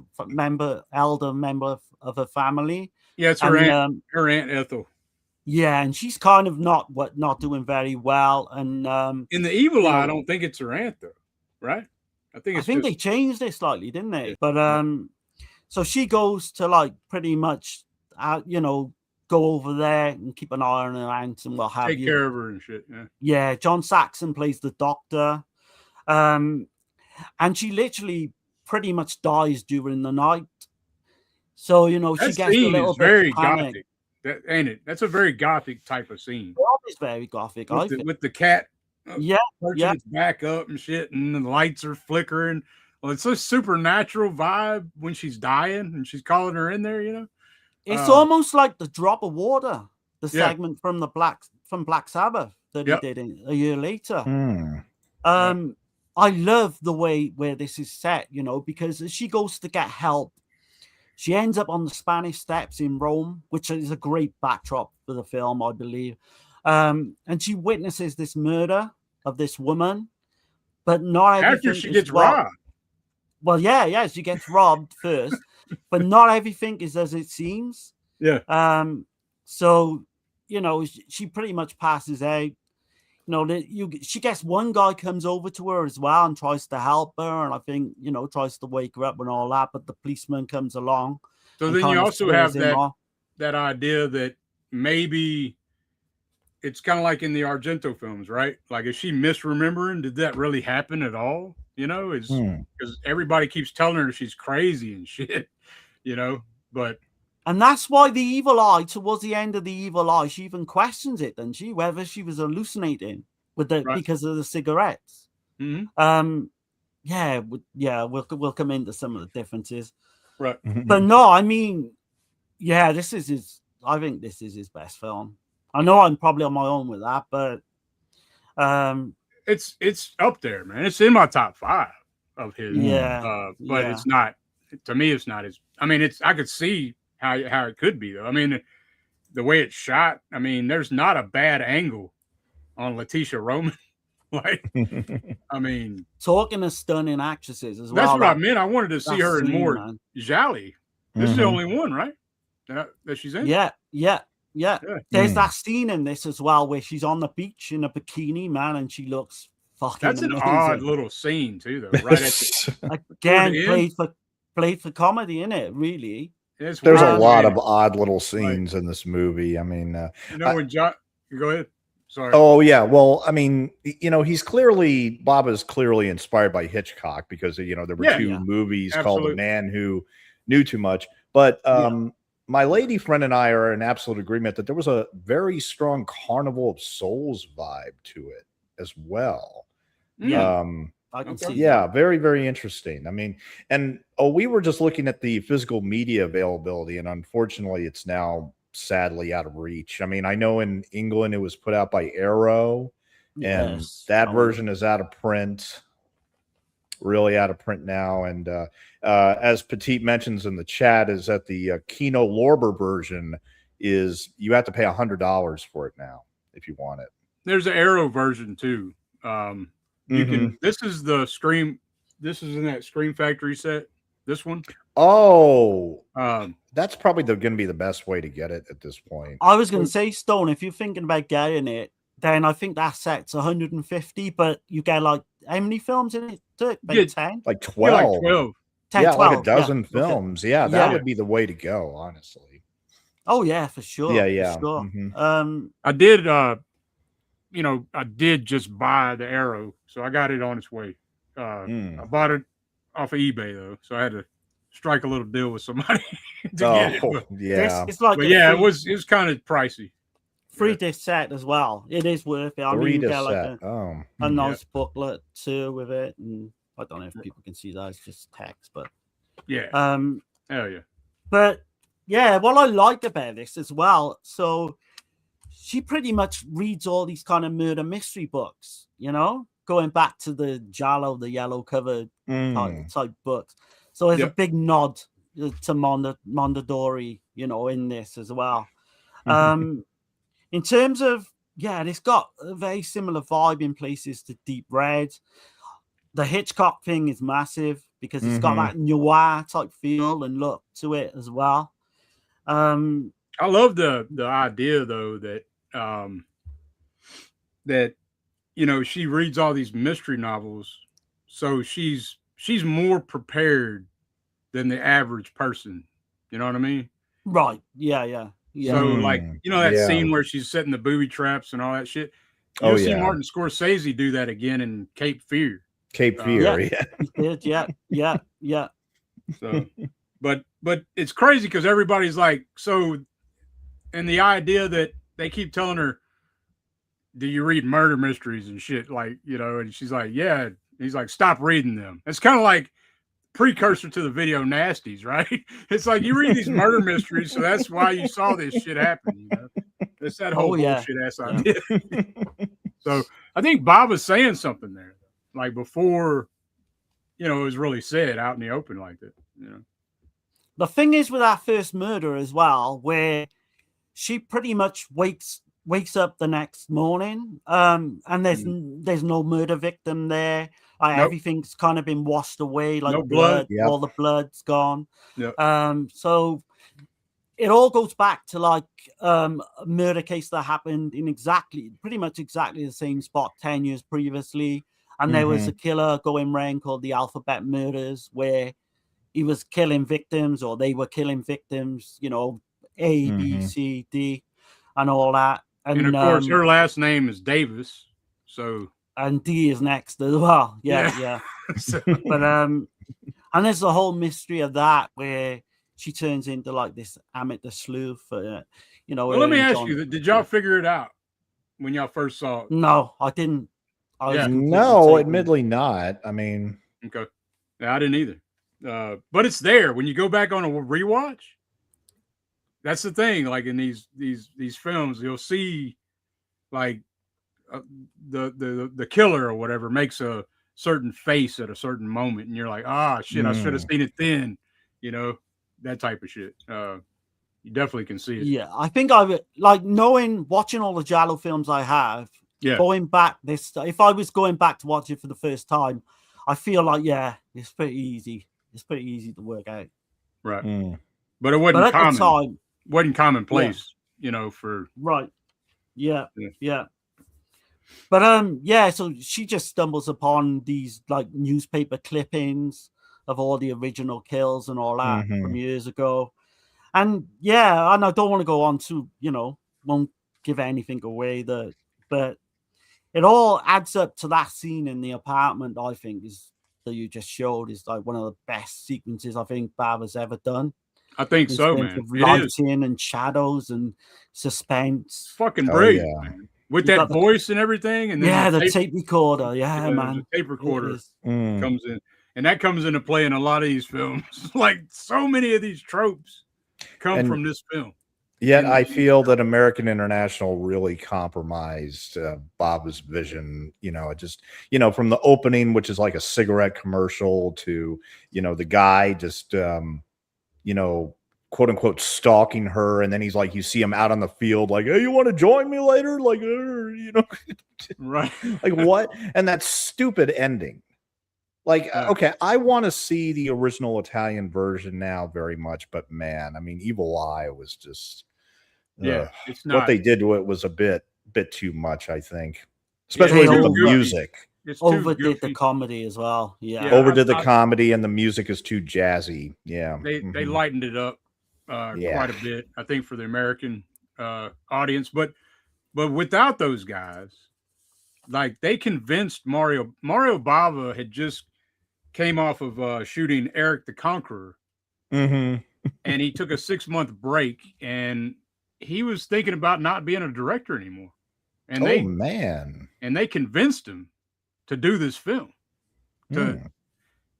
elder member of her family? Yeah, it's her aunt, her Aunt Ethel. Yeah, and she's kind of not doing very well. And in the Evil Eye, I don't think it's her aunt though, right? I think they changed it slightly, didn't they? But so she goes to like pretty much. Go over there and keep an eye on her aunt and what have you. Take care of her and shit. Yeah. John Saxon plays the doctor, and she literally pretty much dies during the night. So she gets a little bit very panicked. Gothic, ain't it? That's a very gothic type of scene. It's very gothic. With the cat, its back up and shit, and the lights are flickering. Well, it's a supernatural vibe when she's dying and she's calling her in there. It's almost like the Drop of Water, the segment from Black Sabbath that he did a year later. I love the way where this is set, because as she goes to get help, she ends up on the Spanish Steps in Rome, which is a great backdrop for the film, I believe. And she witnesses this murder of this woman, but not after she gets robbed. Well, she gets robbed first. But not everything is as it seems. Yeah. So, she pretty much passes out. She gets one guy comes over to her as well and tries to help her, and I think tries to wake her up and all that. But the policeman comes along. So then you also have that idea that maybe it's kind of like in the Argento films, right? Like, is she misremembering? Did that really happen at all? Is because everybody keeps telling her she's crazy and shit. But and that's why the Evil Eye, towards the end of the Evil Eye, she even questions it, doesn't she? Whether she was hallucinating because of the cigarettes. Mm-hmm. We'll come into some of the differences, right? But no, I mean, I think this is his best film. I know I'm probably on my own with that, but it's up there, man. It's in my top 5 of his. But it's not. To me, it's not as. I mean, I could see how it could be though. I mean, the way it's shot. I mean, there's not a bad angle on Letitia Roman. Like, I mean, talking of stunning actresses as well. That's what I meant. I wanted to see her in more Jolly. This is the only one, right? That she's in. Yeah. There's that scene in this as well where she's on the beach in a bikini, man, and she looks fucking. That's amazing. An odd little scene too, though. Right again, played for comedy, isn't it? Really. There's a lot of odd little scenes in this movie. I mean, when John, go ahead. Sorry. Oh yeah. Well, I mean, Bava's clearly inspired by Hitchcock because there were two movies called The Man Who Knew Too Much. But my lady friend and I are in absolute agreement that there was a very strong Carnival of Souls vibe to it as well. Yeah. I can see that. Very, very interesting. I mean, and we were just looking at the physical media availability, and unfortunately, it's now sadly out of reach. I mean, I know in England it was put out by Arrow, and Yes. that Oh, version is out of print, really out of print now. And as Petite mentions in the chat, is that the Kino Lorber version is you have to pay $100 for it now if you want it. There's an Arrow version too. You can. This is the Scream. This is in that Scream Factory set. This one. Oh, that's probably going to be the best way to get it at this point. I was going to say, Stone, if you're thinking about getting it, then I think that set's 150, but you get like how many films in it? Like 10? Like 12. Yeah, like 12. 10, yeah, 12. like a dozen Okay. films. Yeah, that would be the way to go, honestly. Oh yeah, for sure. Yeah. For sure. I did I did just buy the Arrow, so I got it on its way. I bought it off of eBay though, so I had to strike a little deal with somebody to get it. But, it's like it was kind of pricey. 3-disc set as well. It is worth it. I mean, you get like a nice booklet too with it, and I don't know if people can see that. It's just text, but hell yeah. But yeah, what I like about this as well, so she pretty much reads all these kind of murder mystery books, going back to the Giallo, the yellow covered type books. So there's a big nod to Mondadori, in this as well. In terms of, it's got a very similar vibe in places to Deep Red. The Hitchcock thing is massive because it's got that noir type feel and look to it as well. I love the idea though that she reads all these mystery novels, so she's more prepared than the average person. You know what I mean? Right. Yeah. So like that scene where she's setting the booby traps and all that shit. You'll see Martin Scorsese do that again in Cape Fear. He did, yeah. So, but it's crazy because everybody's like, so, and the idea that they keep telling her, do you read murder mysteries and shit? Like, and she's like, yeah. He's like, stop reading them. It's kind of like precursor to the video nasties, right? It's like you read these murder mysteries, so that's why you saw this shit happen. It's that whole bullshit ass idea. So I think Bob was saying something there, like before, it was really said out in the open like that. The thing is with that first murder as well, where she pretty much wakes up the next morning, and there's no murder victim there. Everything's kind of been washed away, like no blood. All the blood's gone. Yep. So it all goes back to like a murder case that happened in pretty much exactly the same spot 10 years previously, and there was a killer going around called the Alphabet Murders, where he was killing victims, or they were killing victims. A, B, C, D, and all that. And of course, her last name is Davis, so. And D is next as well. Yeah. But and there's the whole mystery of that where she turns into like this amateur sleuth. Well, let me ask you: did y'all figure it out when y'all first saw it? No, I didn't. No, admittedly not. I mean, okay, I didn't either. But it's there when you go back on a rewatch. That's the thing. Like in these films, you'll see like. The killer or whatever makes a certain face at a certain moment, and you're like, shit, I should have seen it then, that type of shit. You definitely can see it. Yeah, I think I would like watching all the Giallo films I have. Yeah, going back if I was going back to watch it for the first time, I feel like it's pretty easy. It's pretty easy to work out. Right, but it wasn't common. Wasn't commonplace, for right. Yeah. But so she just stumbles upon these like newspaper clippings of all the original kills and all that from years ago. And and I don't want to go on to, won't give anything away but it all adds up to that scene in the apartment, I think, that you just showed is like one of the best sequences I think Bava's ever done. I think so, man. Lighting and shadows and suspense. It's fucking brilliant, man. With that voice and everything, and then the tape recorder, man, the tape recorder comes in, and that comes into play in a lot of these films. Like so many of these tropes come from this film. Yet I feel that American International really compromised Bava's vision. It just, from the opening, which is like a cigarette commercial, to, the guy just, quote unquote, stalking her. And then he's like, you see him out on the field, like, hey, you want to join me later? Like, right. Like what? And that stupid ending. Like, Yeah. okay, I want to see the original Italian version now very much, but man, I mean, Evil Eye was just, Yeah, it's what not. they did to it was a bit too much, I think, especially They with the overdid- music. It's too Overdid the goofy. comedy as well. Yeah. Yeah. Overdid the comedy, and the music is too jazzy. Yeah, They Mhm. lightened it up Yeah. quite a bit, I think, for the American audience. But without those guys, like they convinced Mario Bava had just came off of shooting Eric the Conqueror, Mhm. and he took a 6-month break, and he was thinking about not being a director anymore. And Oh man. they convinced him to do this film. Hmm.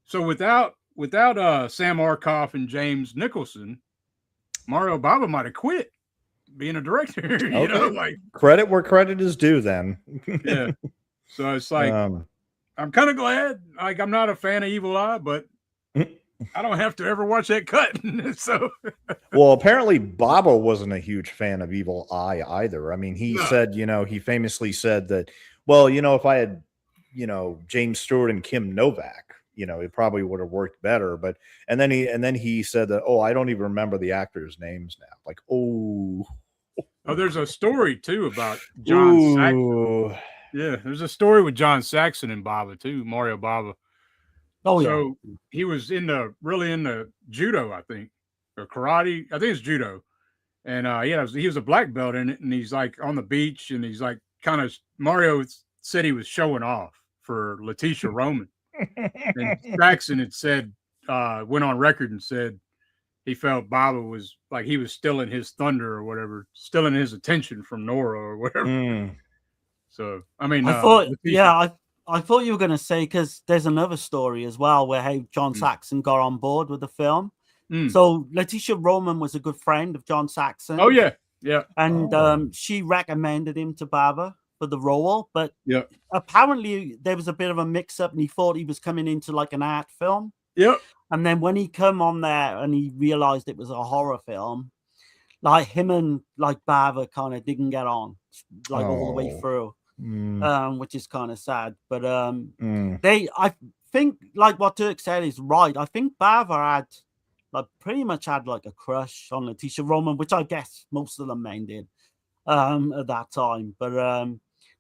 So without Sam Arkoff and James Nicholson, Mario Bava might have quit being a director. You know, Okay. like Credit where credit is due, then. yeah. So it's like I'm kind of glad. Like I'm not a fan of Evil Eye, but I don't have to ever watch that cut. So Well, apparently Baba wasn't a huge fan of Evil Eye either. I mean, he No. said, he famously said that, well, if I had, James Stewart and Kim Novak, it probably would have worked better. But and then he said that, oh, I don't even remember the actors' names now. Like, oh, there's a story too about John Saxon. Ooh. Yeah, there's a story with John Saxon and Bava too, Mario Bava. Oh yeah. So he was really into judo, I think, or karate. I think it's judo. And he was a black belt in it, and he's like on the beach, and he's like Mario said he was showing off for Letitia Roman. And Saxon had said, went on record and said he felt Bava was like he was stealing his thunder or whatever, stealing his attention from Nora or whatever. Mm. So I mean, I thought, Letitia, I thought you were going to say, because there's another story as well where how John Saxon got on board with the film. So Letitia Roman was a good friend of John Saxon. Oh yeah, and she recommended him to Bava for the role, but apparently there was a bit of a mix-up, and he thought he was coming into like an art film. Yep. And then when he come on there and he realized it was a horror film, like him and like Bava kind of didn't get on, like all the way through. Which is kind of sad. But I think like what Turk said is right. I think Bava had pretty much had like a crush on Letitia Roman, which I guess most of the men did at that time. But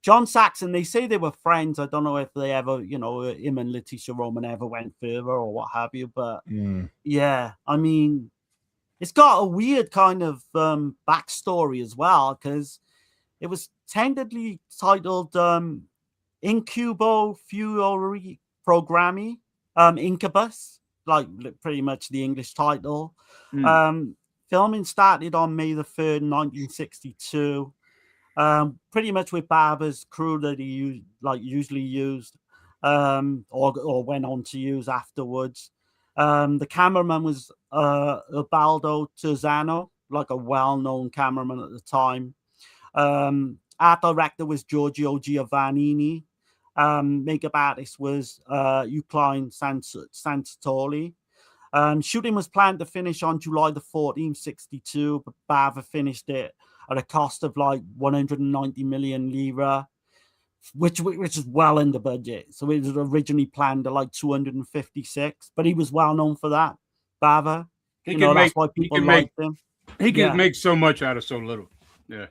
John Saxon, they say they were friends. I don't know if they ever, him and Letitia Roman ever went further or what have you. But yeah, I mean, it's got a weird kind of backstory as well, because it was tentatively titled Incubo Fury Programmi, Incubus, like pretty much the English title. Filming started on May the 3rd, 1962. Pretty much with Bava's crew that he usually used, or went on to use afterwards. The cameraman was Ubaldo Terzano, like a well-known cameraman at the time. Art director was Giorgio Giovannini. Makeup artist was Eucline Santorelli. Shooting was planned to finish on July the 14th, 62, but Bava finished it at a cost of like 190 million lira, which is well in the budget. So it was originally planned at like 256, but he was well known for that. Bava, that's why people liked him. He can make so much out of so little. Yeah.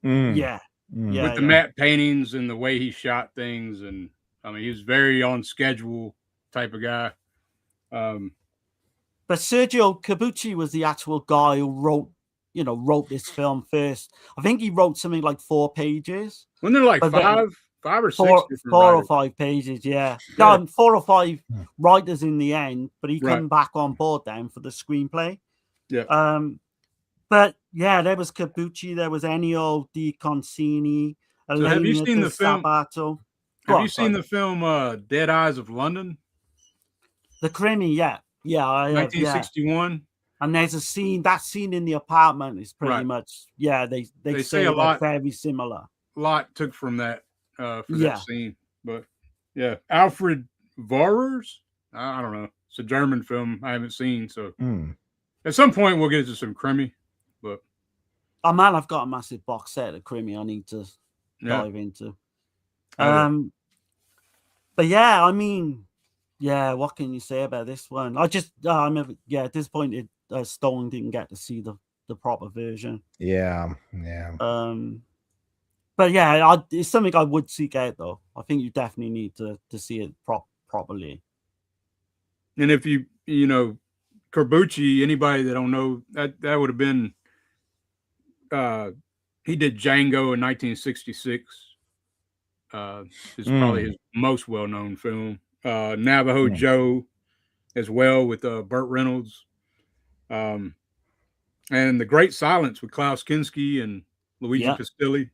Yeah. With the matte paintings and the way he shot things, and I mean, he was very on schedule type of guy. But Sergio Corbucci was the actual guy who wrote this film first. I think he wrote something like 4 pages. When they're like five or 6 4 different or writers. 5 pages, yeah. No, 4 or 5 writers in the end, but he came back on board then for the screenplay. Yeah. But yeah, there was Corbucci, there was Ennio Di Concini. So have you seen the film? Sabato. Have you seen the film Dead Eyes of London? The Crimmy, yeah. Yeah, I have, 1961. And there's a scene, that scene in the apartment is pretty Right. much, yeah, they They say say a they're lot. very similar. Lot took from that for Yeah. that scene. But yeah, Alfred Vorers. I don't know. It's a German film I haven't seen, so at some point we'll get to some Krimi. But Oh man, I've got a massive box set of Krimi I need to dive into. But yeah, I mean, yeah, what can you say about this one? I just, at this point, Stone didn't get to see the proper version. Yeah. But yeah, it's something I would seek out though. I think you definitely need to see it properly. And if you know, Corbucci, anybody that don't know, that would have been, he did Django in 1966. Is probably his most well-known film. Navajo Joe as well with Burt Reynolds. And The Great Silence with Klaus Kinski and Luigi Pistilli.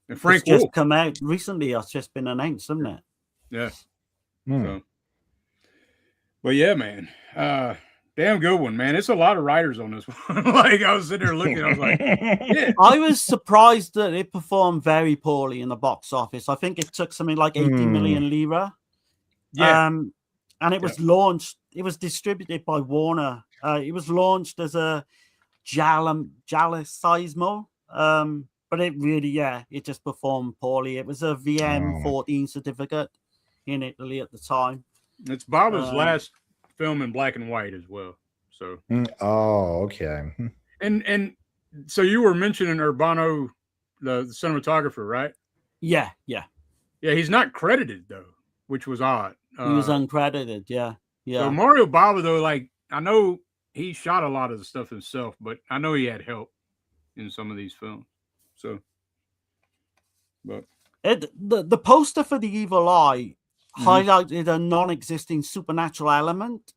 And Frank It's just Wolf. come out recently. It's just been announced, isn't it? Yeah. So, but yeah, man. Damn good one, man. It's a lot of writers on this one. Like I was sitting there looking, I was like, yeah. I was surprised that it performed very poorly in the box office. I think it took something like 80 million lira. Yeah. And it was launched, it was distributed by Warner. It was launched as a Giallisimo. But it really, it just performed poorly. It was a VM14 certificate in Italy at the time. It's Bava's last film in black and white as well. So okay. And so you were mentioning Urbano, the cinematographer, right? Yeah. He's not credited though, which was odd. He was uncredited, yeah. So Mario Bava though, like I know he shot a lot of the stuff himself, but I know he had help in some of these films. So, but the poster for The Evil Eye highlighted a non-existing supernatural element,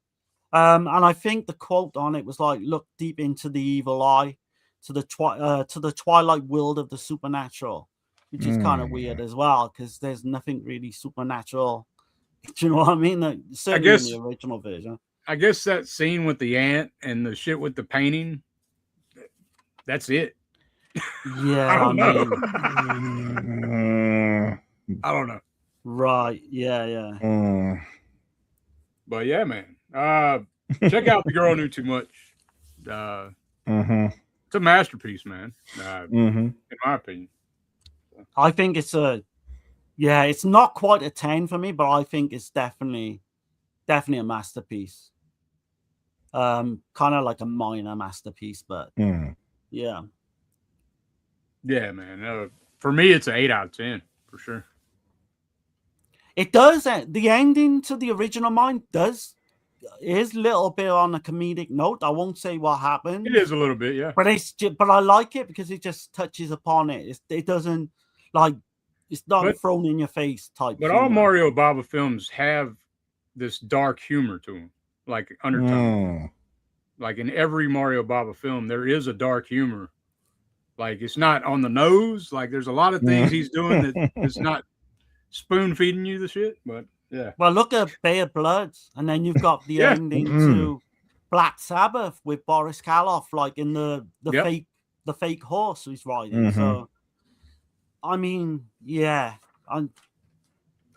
and I think the quote on it was like, "Look deep into the evil eye, to the twilight world of the supernatural," which is kind of weird as well because there's nothing really supernatural. Do you know what I mean? Certainly in the original version. I guess that scene with the ant and the shit with the painting, that's it. Yeah, I don't know. I don't know. Right. Yeah. But yeah, man. Check out The Girl Knew Too Much. It's a masterpiece, man. In my opinion. I think it's it's not quite a 10 for me, but I think it's definitely a masterpiece. Kind of like a minor masterpiece, but yeah. Yeah, man. For me, it's an 8 out of 10 for sure. It does. The ending to the original mine is a little bit on a comedic note. I won't say what happened. It is a little bit, yeah. But but I like it because it just touches upon it. It doesn't like it's not thrown in your face type. But all Mario Bava films have this dark humor to them, like undertone. Like in every Mario Bava film, there is a dark humor. Like it's not on the nose. Like there's a lot of things he's doing that it's not spoon feeding you the shit. But yeah. Well, look at Bay of Bloods, and then you've got the ending to Black Sabbath with Boris Karloff, like in the fake horse he's riding. So, I mean, yeah, I'm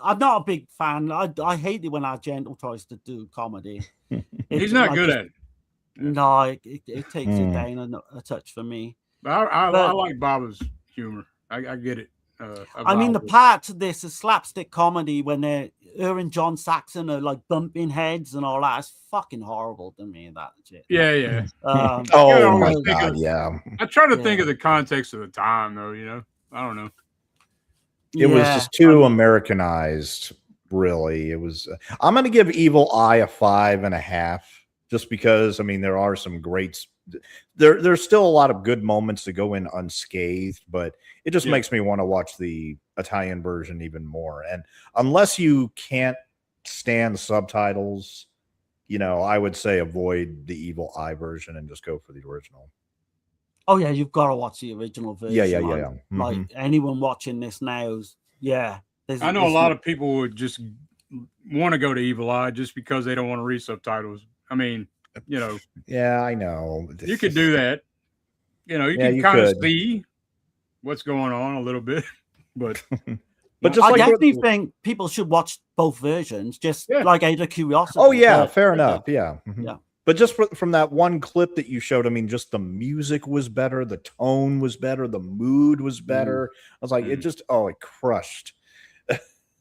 not a big fan. I hate it when Argento tries to do comedy. He's not good at it. No, it takes it down a touch for me. I like Bava's humor. I get it. I mean, the part to this is slapstick comedy when her and John Saxon are like bumping heads and all that. It's fucking horrible to me, that shit. Yeah. Oh my God, yeah. I try to think of the context of the time, though. You know, I don't know. It was just too Americanized, really. It was. I'm going to give Evil Eye a 5.5, just because. I mean, there are some great. There's still a lot of good moments to go in unscathed, but it just makes me want to watch the Italian version even more. And unless you can't stand subtitles, I would say avoid the Evil Eye version and just go for the original. Oh yeah, you've got to watch the original version. Yeah. Like anyone watching this now, I know a lot of people would just want to go to Evil Eye just because they don't want to read subtitles. I mean, You know, Yeah, I know. you could do that. You know, you Yeah, can you kind of could. see what's going on a little bit, but But just I like definitely think people should watch both versions, just Yeah. like out of curiosity. Oh yeah, but- fair enough. Yeah. Mhm. Yeah. But just from that one clip that you showed, I mean, just the music was better, the tone was better, the mood was better. I was like, it just it crushed.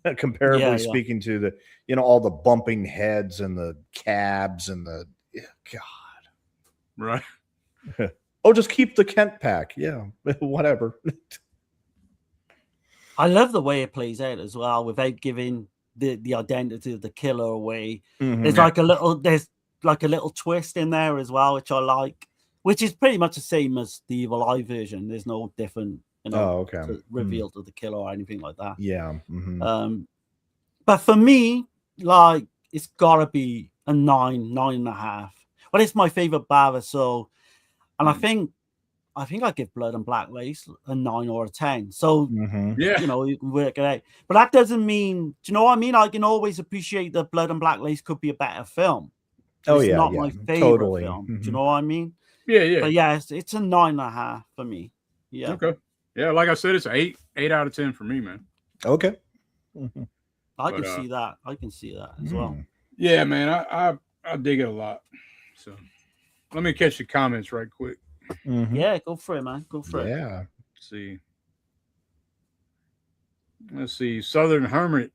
Comparably Yeah. speaking to the, all the bumping heads and the cabs and the God. right. Oh, just keep the Kent pack. Yeah, whatever. I love the way it plays out as well, without giving the identity of the killer away. Mhm. There's like a little twist in there as well, which I like, which is pretty much the same as the Evil Eye version. There's no different, okay. reveal to the killer or anything like that. Yeah. Mhm. But for me, like, it's gotta be a 9.5. But it's my favorite Bava, so, and I think I give Blood and Black Lace a 9 or a 10. So Mhm. Yeah. you can work it out. But that doesn't mean, do you know what I mean? I can always appreciate that Blood and Black Lace could be a better film. Oh It's yeah, not yeah, my favorite totally. film. Do Mhm. you know what I mean? Yeah. Yeah. But yeah, it's a 9.5 for me. Yeah. Okay. Yeah. Like I said, it's 8 out of 10 for me, man. Okay. Mhm. I can But, see that. I can see that as well. Yeah, man. I dig it a lot. So let me catch the comments right quick. Mhm. Yeah, go for it, man. Go for it. Yeah. Let's see. Southern Hermit.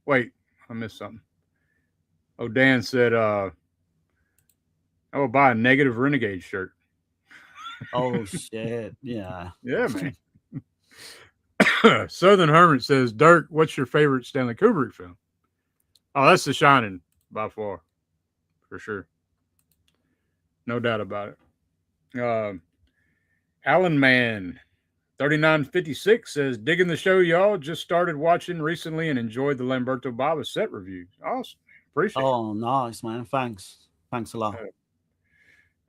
Wait, I missed something. Oh, Dan said, I will buy a Negative Renegade shirt. Oh shit. Yeah. Yeah, man. Southern Hermit says, Dirk, what's your favorite Stanley Kubrick film? Oh, that's The Shining by far, for sure. No doubt about it. Alan Man 3956 says, digging the show, y'all. Just started watching recently and enjoyed the Lamberto Bava set reviews. Awesome. Appreciate Oh, nice, man. Thanks a lot.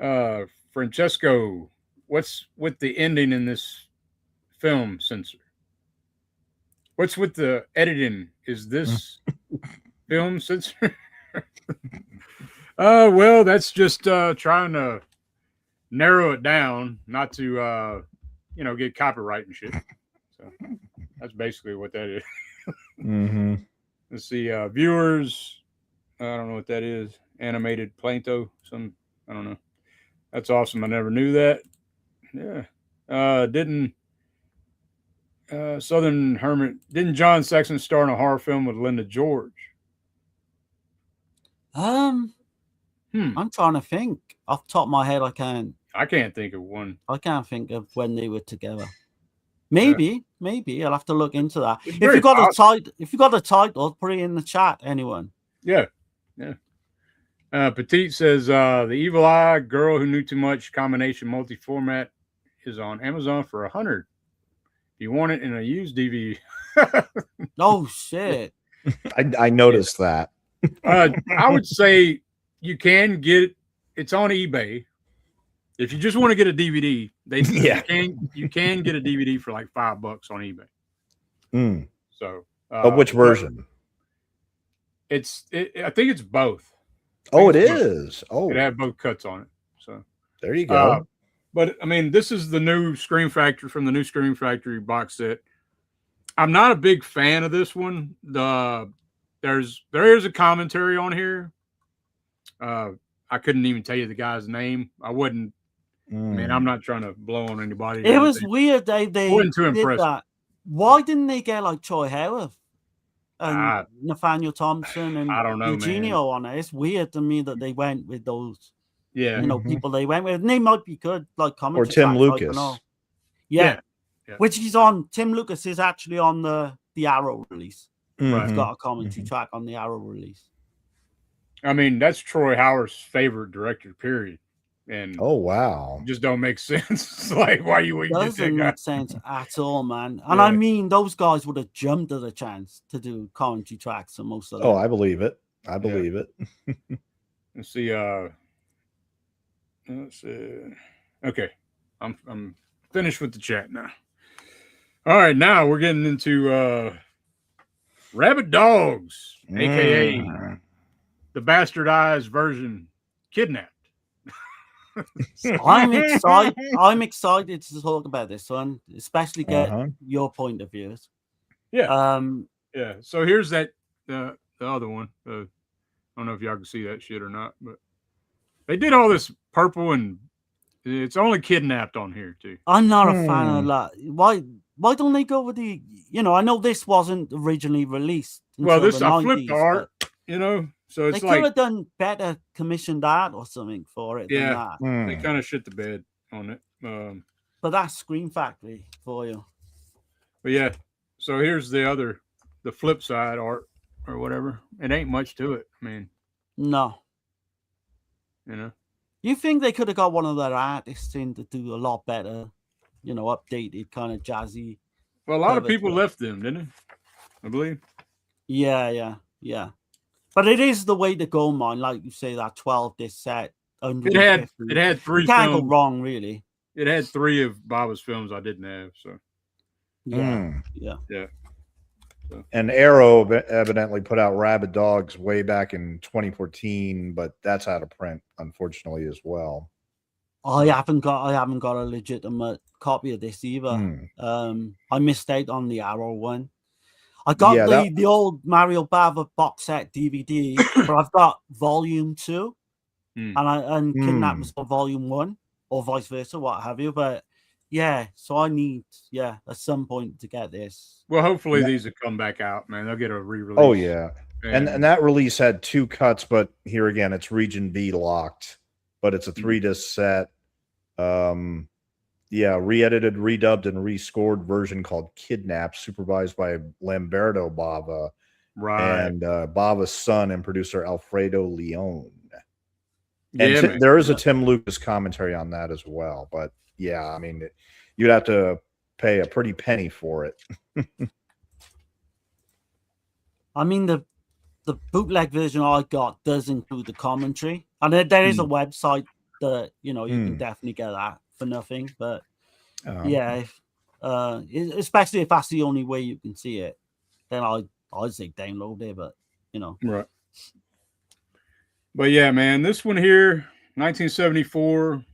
it. Francesco, what's with the ending in this film censor? What's with the editing? Is this film censor? Well, that's just trying to narrow it down, not to get copyright and shit. So that's basically what that is. Mm-hmm. Let's see, viewers. I don't know what that is. Animated Planto. I don't know. That's awesome. I never knew that. Yeah. Southern Hermit, didn't John Saxon star in a horror film with Linda George? I'm trying to think. Off the top of my head, I can't think of one. I can't think of when they were together. Maybe I'll have to look into that. It's If very you got possible. if you got a title, put it in the chat. Anyone? Yeah. Petite says the Evil Eye Girl Who Knew Too Much combination multi-format is on Amazon for $100. If you want it in a used DVD. Oh shit! I noticed that. I would say you can get it. It's on eBay. If you just want to get a DVD, you can get a DVD for like $5 on eBay. Mm. So, but which version? I think it's both. Oh, it is. Oh, it had both cuts on it. So there you go. But I mean, this is the new Scream Factory from the new Scream Factory box set. I'm not a big fan of this one. There is a commentary on here. I couldn't even tell you the guy's name. I wouldn't. I mean, I'm not trying to blow on anybody. It was weird. They wasn't too did impressed. that. Why didn't they get like Troy Howarth and Nathaniel Thompson and I don't know, Eugenio on it? It's weird to me that they went with those. Yeah, people they went with. And they might be good, like commentary. Or Tim tracks, Lucas. I don't know. Yeah. Which he's on. Tim Lucas is actually on the Arrow release. Mm-hmm. He's got a commentary track on the Arrow release. I mean, that's Troy Howard's favorite director, period. And oh wow, just don't make sense. Like, why you wouldn't get that Doesn't guy? make sense at all, man. And I mean, those guys would have jumped at a chance to do commentary tracks on most of them. Oh, I believe it. I believe it. Let's see. Okay, I'm finished with the chat now. All right, now we're getting into Rabid Dogs, aka the bastardized version kidnapped. I'm excited. I'm excited to talk about this one, especially get your point of views. Yeah. Yeah. So here's that the other one. I don't know if y'all can see that shit or not, but they did all this purple and it's only kidnapped on here too. I'm not a fan of that. Why don't they go with the? I know this wasn't originally released. Well, until this the I 90s, flipped the art, so it's they like could have done better, commissioned art or something for it than that. They kind of shit the bed on it. But that's Scream Factory for you. But yeah, so here's the flip side art or whatever. It ain't much to it. I mean, no. You think they could have got one of their artists in to do a lot better, updated, kind of jazzy. Well, a lot of people left them, didn't they? I believe. Yeah. But it is the way to go, man. Like you say, that 12-disc set. It had 3 you can't films. go wrong, really. It had 3 of Bava's films I didn't have, so. Yeah. So. And Arrow evidently put out Rabid Dogs way back in 2014, but that's out of print, unfortunately, as well. I haven't got a legitimate copy of this either. I missed out on the Arrow one. I got the old Mario Bava box set DVD, but I've got Volume 2, and Kidnap was for Volume 1, or vice versa, what have you. But yeah, so I need at some point to get this. Well, hopefully these will come back out, man. They'll get a re-release. Oh yeah, and that release had 2 cuts, but here again, it's Region B locked, but it's a 3-disc set. Re-edited, redubbed, and rescored version called Kidnap, supervised by Lamberto Bava, and Bava's son and producer Alfredo Leone. And there is a Tim Lucas commentary on that as well. But yeah, I mean, you'd have to pay a pretty penny for it. I mean, the bootleg version I got does include the commentary, and there is a website that you can definitely get that for nothing. But especially if that's the only way you can see it, then I'd say download it. But right. But yeah, man, this one here, 1974.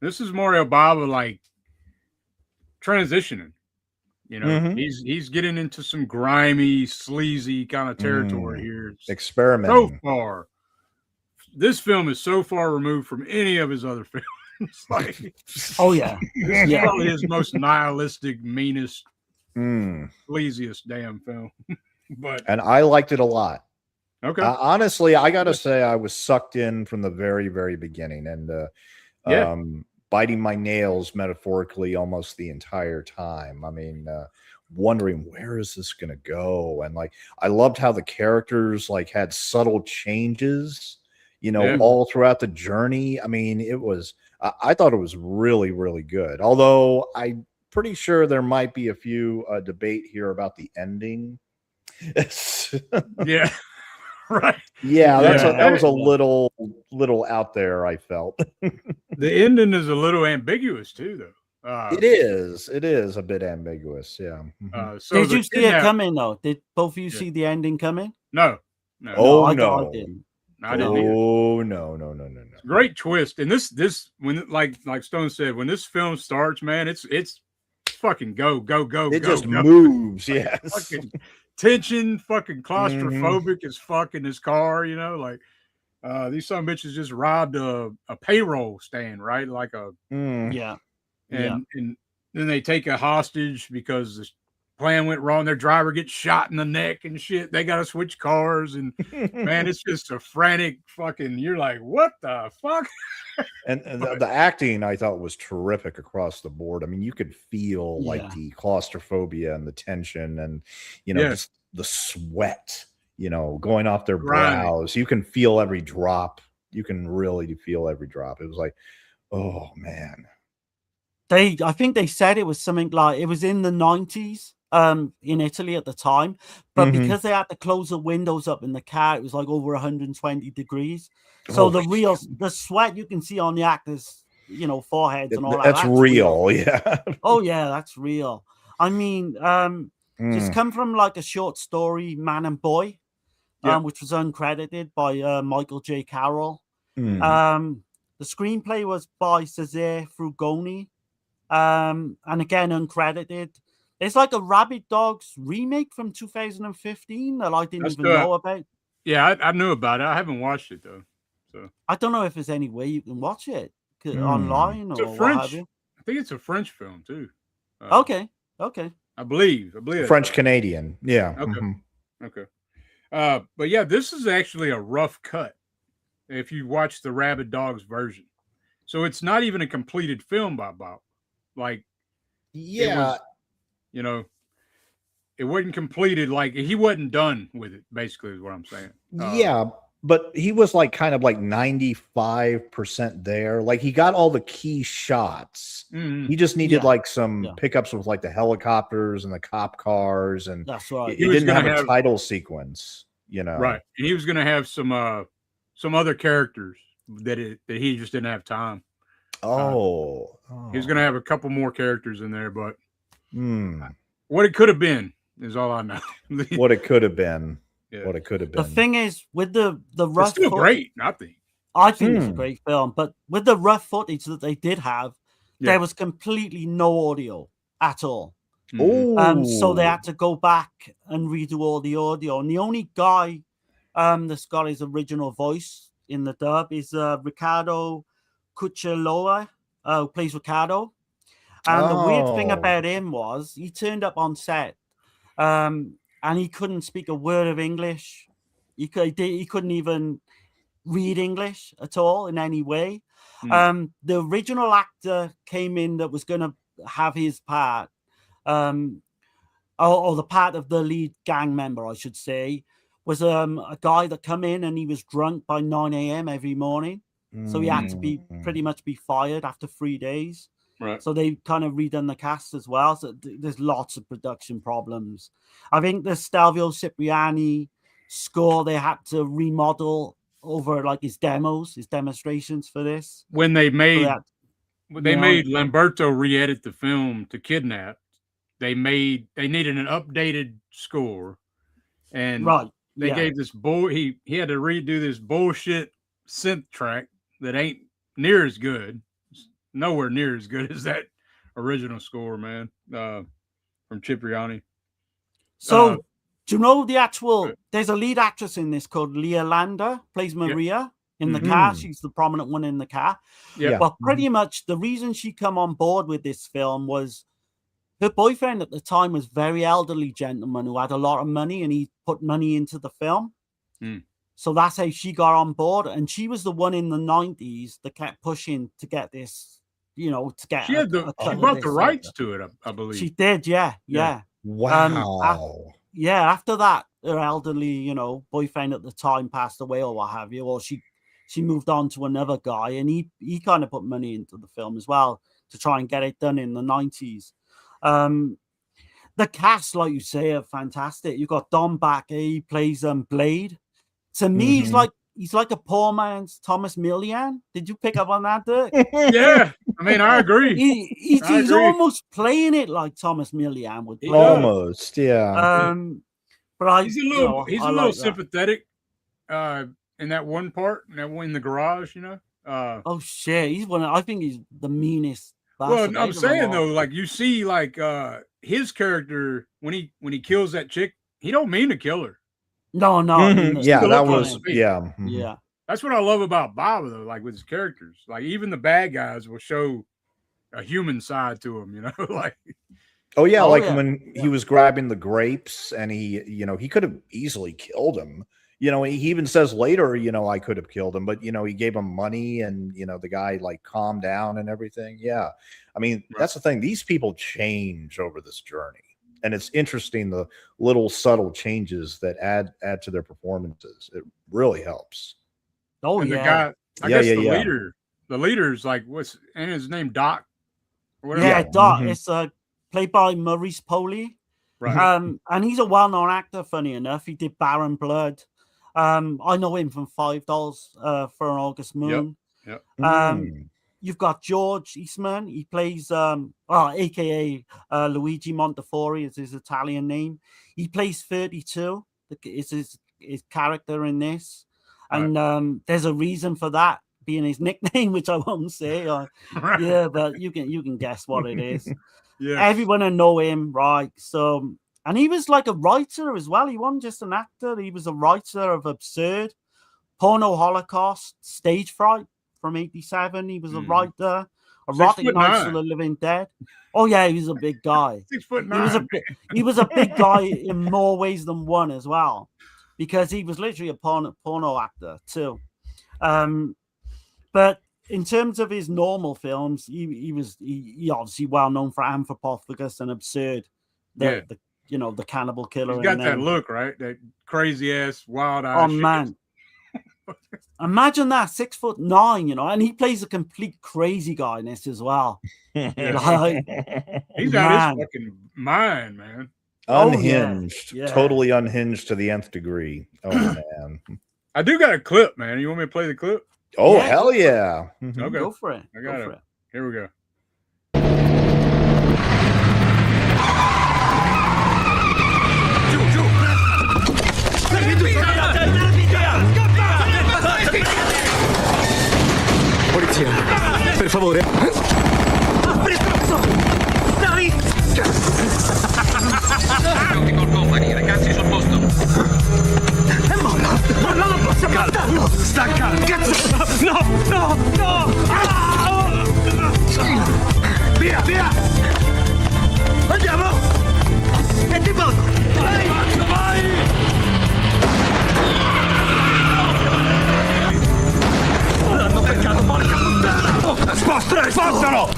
This is Mario Bava like transitioning. He's getting into some grimy, sleazy kind of territory here. Experimenting. So far, this film is so far removed from any of his other films. Like, oh yeah, this is probably his most nihilistic, meanest, sleaziest damn film. And I liked it a lot. Okay. Honestly, I gotta say I was sucked in from the very, very beginning, and biting my nails metaphorically almost the entire time. I mean, wondering where is this gonna go, and like I loved how the characters like had subtle changes, all throughout the journey. I mean, I thought it was really, really good. Although I'm pretty sure there might be a few debate here about the ending. Yeah. Right. Yeah, that was a little out there, I felt. The ending is a little ambiguous too, though. It is a bit ambiguous, yeah. So did you see it coming though? Did both of you see the ending coming? No. Oh no, I didn't. I didn't no. Great twist. And this when like Stone said, when this film starts, man, it's fucking go. It just moves, yes. Fucking tension, fucking claustrophobic as fuck in his car, like these some bitches just robbed a payroll stand, right? Like and then they take a hostage because the plan went wrong. Their driver gets shot in the neck and shit. They got to switch cars, and man, it's just a frantic fucking. You're like, what the fuck? And the acting I thought was terrific across the board. I mean, you could feel like the claustrophobia and the tension, and just the sweat, going off their brows. You can feel every drop. You can really feel every drop. It was like, oh man. I think they said it was something like it was in the 90s. In Italy at the time, but because they had to close the windows up in the car, it was like over 120 degrees. So the sweat you can see on the actors, foreheads and all that. That's real. Yeah. Oh yeah, that's real. I mean, just come from like a short story, Man and Boy, which was uncredited by Michael J. Carroll. The screenplay was by Cesare Frugoni, and again uncredited. It's like a Rabid Dogs remake from 2015 that I didn't even know about. Yeah, I knew about it. I haven't watched it though, so I don't know if there's any way you can watch it online it's or a what French. have you. I think it's a French film too. Okay. I believe that's French right. Canadian. Yeah. Okay. But yeah, this is actually a rough cut if you watch the Rabid Dogs version. So it's not even a completed film by Bob. Like, it was, it wasn't completed. Like, he wasn't done with it, basically, is what I'm saying. Yeah, but he was like kind of like 95% there. Like, he got all the key shots. He just needed like some pickups with like the helicopters and the cop cars, and that's right. It didn't have a title sequence, Right. And he was going to have some other characters that he just didn't have time. He was going to have a couple more characters in there, but what it could have been is all I know. What it could have been. Yeah. What it could have been. The thing is, with the rough, it's still great. I think it's a great film, but with the rough footage that they did have, there was completely no audio at all. So they had to go back and redo all the audio. And the only guy that's got his original voice in the dub is Ricardo Cuccioloa, who plays Ricardo. And the weird thing about him was he turned up on set and he couldn't speak a word of English. He couldn't even read English at all in any way. The original actor came in that was going to have his part, or the part of the lead gang member, I should say, was a guy that come in and he was drunk by 9 a.m. every morning. So he had to be pretty much be fired after 3 days. Right. So they kind of redone the cast as well. So there's lots of production problems. I think the Stelvio Cipriani score, they had to remodel over like his demonstrations for this. When they made Lamberto re-edit the film to Kidnap, they needed an updated score, and they gave this he had to redo this bullshit synth track that ain't near as good. Nowhere near as good as that original score, man, from Cipriani. So, do you know the actual? There's a lead actress in this called Leah Landa, plays Maria in the car. She's the prominent one in the car. Yeah. Well, pretty much the reason she come on board with this film was her boyfriend at the time was very elderly gentleman who had a lot of money, and he put money into the film. So that's how she got on board, and she was the one in the 90s that kept pushing to get this. To get she brought the rights to it, I believe. She did, yeah. Wow. After that, her elderly, boyfriend at the time passed away or what have you, or she moved on to another guy, and he kind of put money into the film as well to try and get it done in the 90s. The cast, like you say, are fantastic. You've got Don Backer, he plays Blade. To me, he's like a poor man's Thomas Millian. Did you pick up on that, Dirk? Yeah, I mean, I agree. He's almost playing it like Thomas Millian would play. Almost, yeah. But he's a little sympathetic in that one part, in the garage, oh shit, I think he's the meanest. Well, I'm saying though, like you see, like his character when he kills that chick, he don't mean to kill her. No. Yeah, that was yeah. That's what I love about Bava though, like with his characters. Like even the bad guys will show a human side to him, like when he was grabbing the grapes and he could have easily killed him. He even says later, I could have killed him, but he gave him money and the guy like calmed down and everything. Yeah. I mean, that's the thing. These people change over this journey. And it's interesting, the little subtle changes that add to their performances. It really helps. Oh, and yeah. The leader's like, and his name Doc? Or whatever. Yeah, Doc. It's played by Maurice Poli. Right. And he's a well-known actor, funny enough. He did Baron Blood. I know him from $5 for an August Moon. Yep. You've got George Eastman. He plays, aka Luigi Montefiore is his Italian name. He plays 32. Is his character in this, and there's a reason for that. being his nickname, which I won't say. Yeah, but you can guess what it is. Yeah. Everyone will know him, right? So, and he was like a writer as well. He wasn't just an actor. He was a writer of Absurd, Porno Holocaust, Stage Fright from '87. He was a writer. Erotic Nights of the Living Dead. Oh yeah, he was a big guy. 6'9". He was a big guy in more ways than one as well, because he was literally a porno actor too. But in terms of his normal films, he obviously well known for Anthropophagus and Absurd. The cannibal killer. He's got that look, right? That crazy ass wild eye. Oh man. Imagine that, 6'9", and he plays a complete crazy guy in this as well. He's out his fucking mind, man. Unhinged, totally unhinged to the nth degree. Oh man, I do got a clip, man. You want me to play the clip? Oh hell yeah! Okay, go for it. I got it. Here we go. Polizia, per favore. Dai! Pronti col company, ragazzi sul posto. Molla! Molla, non posso calmarlo! Stacca! Cazzo! No! Ah! Via! Andiamo! E ti porto! Vai! L'hanno beccato, porca puttana! Spostalo!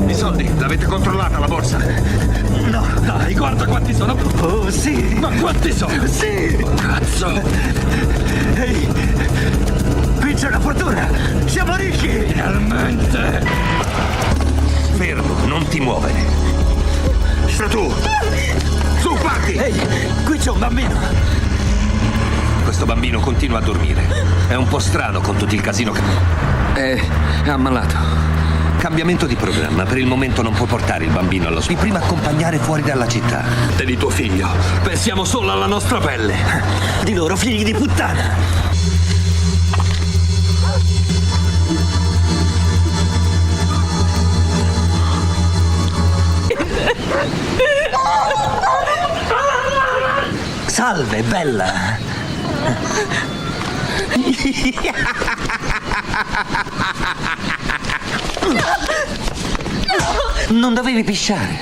I soldi, l'avete controllata la borsa? No, dai, guarda quanti sono. Oh, sì. Ma quanti sono? Sì. Cazzo. Ehi, qui c'è una fortuna. Siamo ricchi. Finalmente. Fermo, non ti muovere. Sta tu. Su, parti. Ehi, qui c'è un bambino. Questo bambino continua a dormire. È un po' strano con tutto il casino che... È ammalato. Cambiamento di programma. Per il momento non può portare il bambino all'ospedale. Prima accompagnare fuori dalla città. Te di tuo figlio. Pensiamo solo alla nostra pelle. Di loro figli di puttana. Salve, bella. Non dovevi pisciare.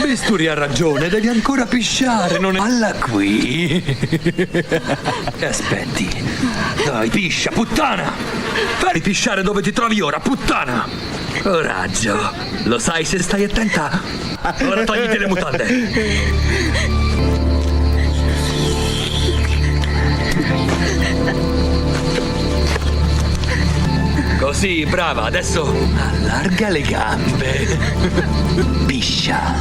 Bisturi ha ragione, devi ancora pisciare, non è... Alla qui. Aspetti. Dai, piscia, puttana. Fai pisciare dove ti trovi ora, puttana. Coraggio. Lo sai se stai attenta? Ora togliti le mutande. Così, brava, adesso allarga le gambe. Piscia.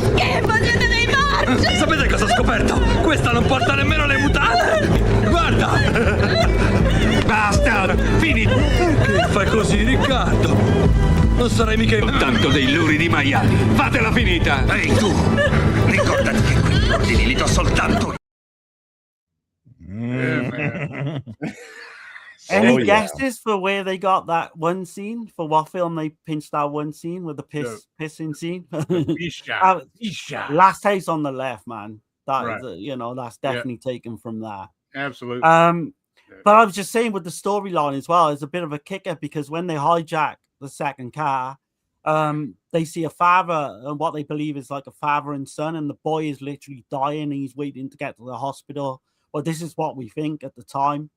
Schifo, siete dei morti! Sapete cosa ho scoperto? Questa non porta nemmeno le mutande! Guarda! Basta! Fini! Che fai così, Riccardo? Non sarai mica tanto dei luridi maiali! Fatela finita! Ehi tu! Ricordati che quegli ordini li do soltanto! Any guesses for where they got that one scene? For what film they pinched that one scene with the pissing scene? Last House on the Left, man. That is, that's definitely taken from that. Absolutely. But I was just saying with the storyline as well, it's a bit of a kicker because when they hijack the second car, they see a father and what they believe is like a father and son, and the boy is literally dying. And he's waiting to get to the hospital. Well, this is what we think at the time.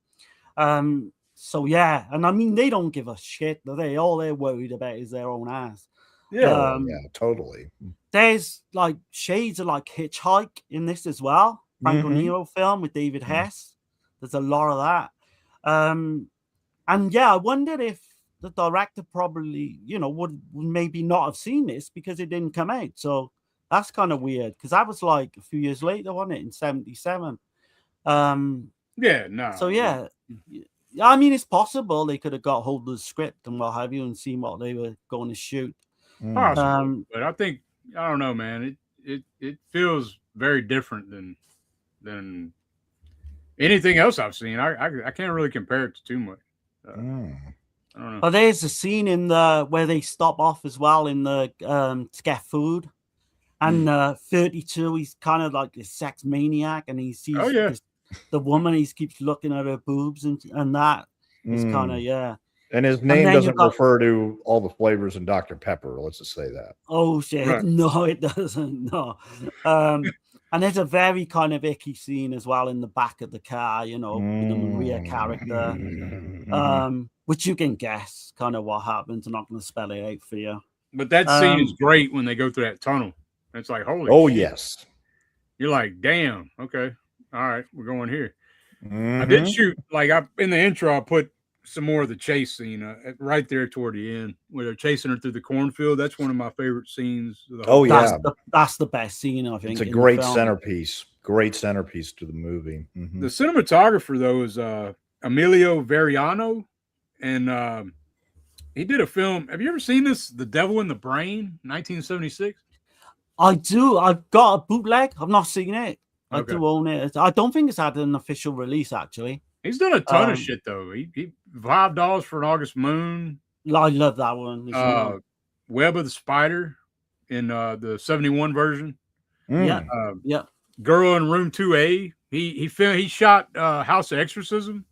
So yeah, and I mean they don't give a shit. All they're worried about is their own ass. Yeah, totally. There's like shades of like Hitchhike in this as well. Franco Nero film with David Hess. There's a lot of that. And yeah, I wondered if the director probably, would maybe not have seen this because it didn't come out. So That's kind of weird because that was like a few years later, wasn't it? In 77. Yeah, no. So yeah, I mean, it's possible they could have got hold of the script and what have you and seen what they were going to shoot. Possible, but I think I don't know, man. It feels very different than anything else I've seen. I can't really compare it to too much. I don't know. Oh, there's a scene in the where they stop off as well in the to get food, and 32. He's kind of like this sex maniac, and he sees the woman. He keeps looking at her boobs and that. It's kind of And his name doesn't refer to all the flavors in Dr. Pepper. Let's just say that. Oh shit! Right. No, it doesn't. No. And there's a very kind of icky scene as well in the back of the car, with the Maria character, which you can guess kind of what happens. I'm not going to spell it out for you. But that scene is great when they go through that tunnel. It's like, holy shit. Yes. You're like, damn, okay. All right, we're going here. I did shoot, like in the intro, I put some more of the chase scene right there toward the end where they're chasing her through the cornfield. That's one of my favorite scenes. That's the best scene, I think. It's a great centerpiece. Great centerpiece to the movie. The cinematographer, though, is Emilio Veriano, and he did a film. Have you ever seen this? The Devil in the Brain, 1976. I do. I've got a bootleg. I've not seen it. I do own it. I don't think it's had an official release, actually. He's done a ton of shit, though. He $5 for an August Moon. I love that one. Web of the Spider in the 71 version. Yeah. Girl in Room 2A. He shot House of Exorcism.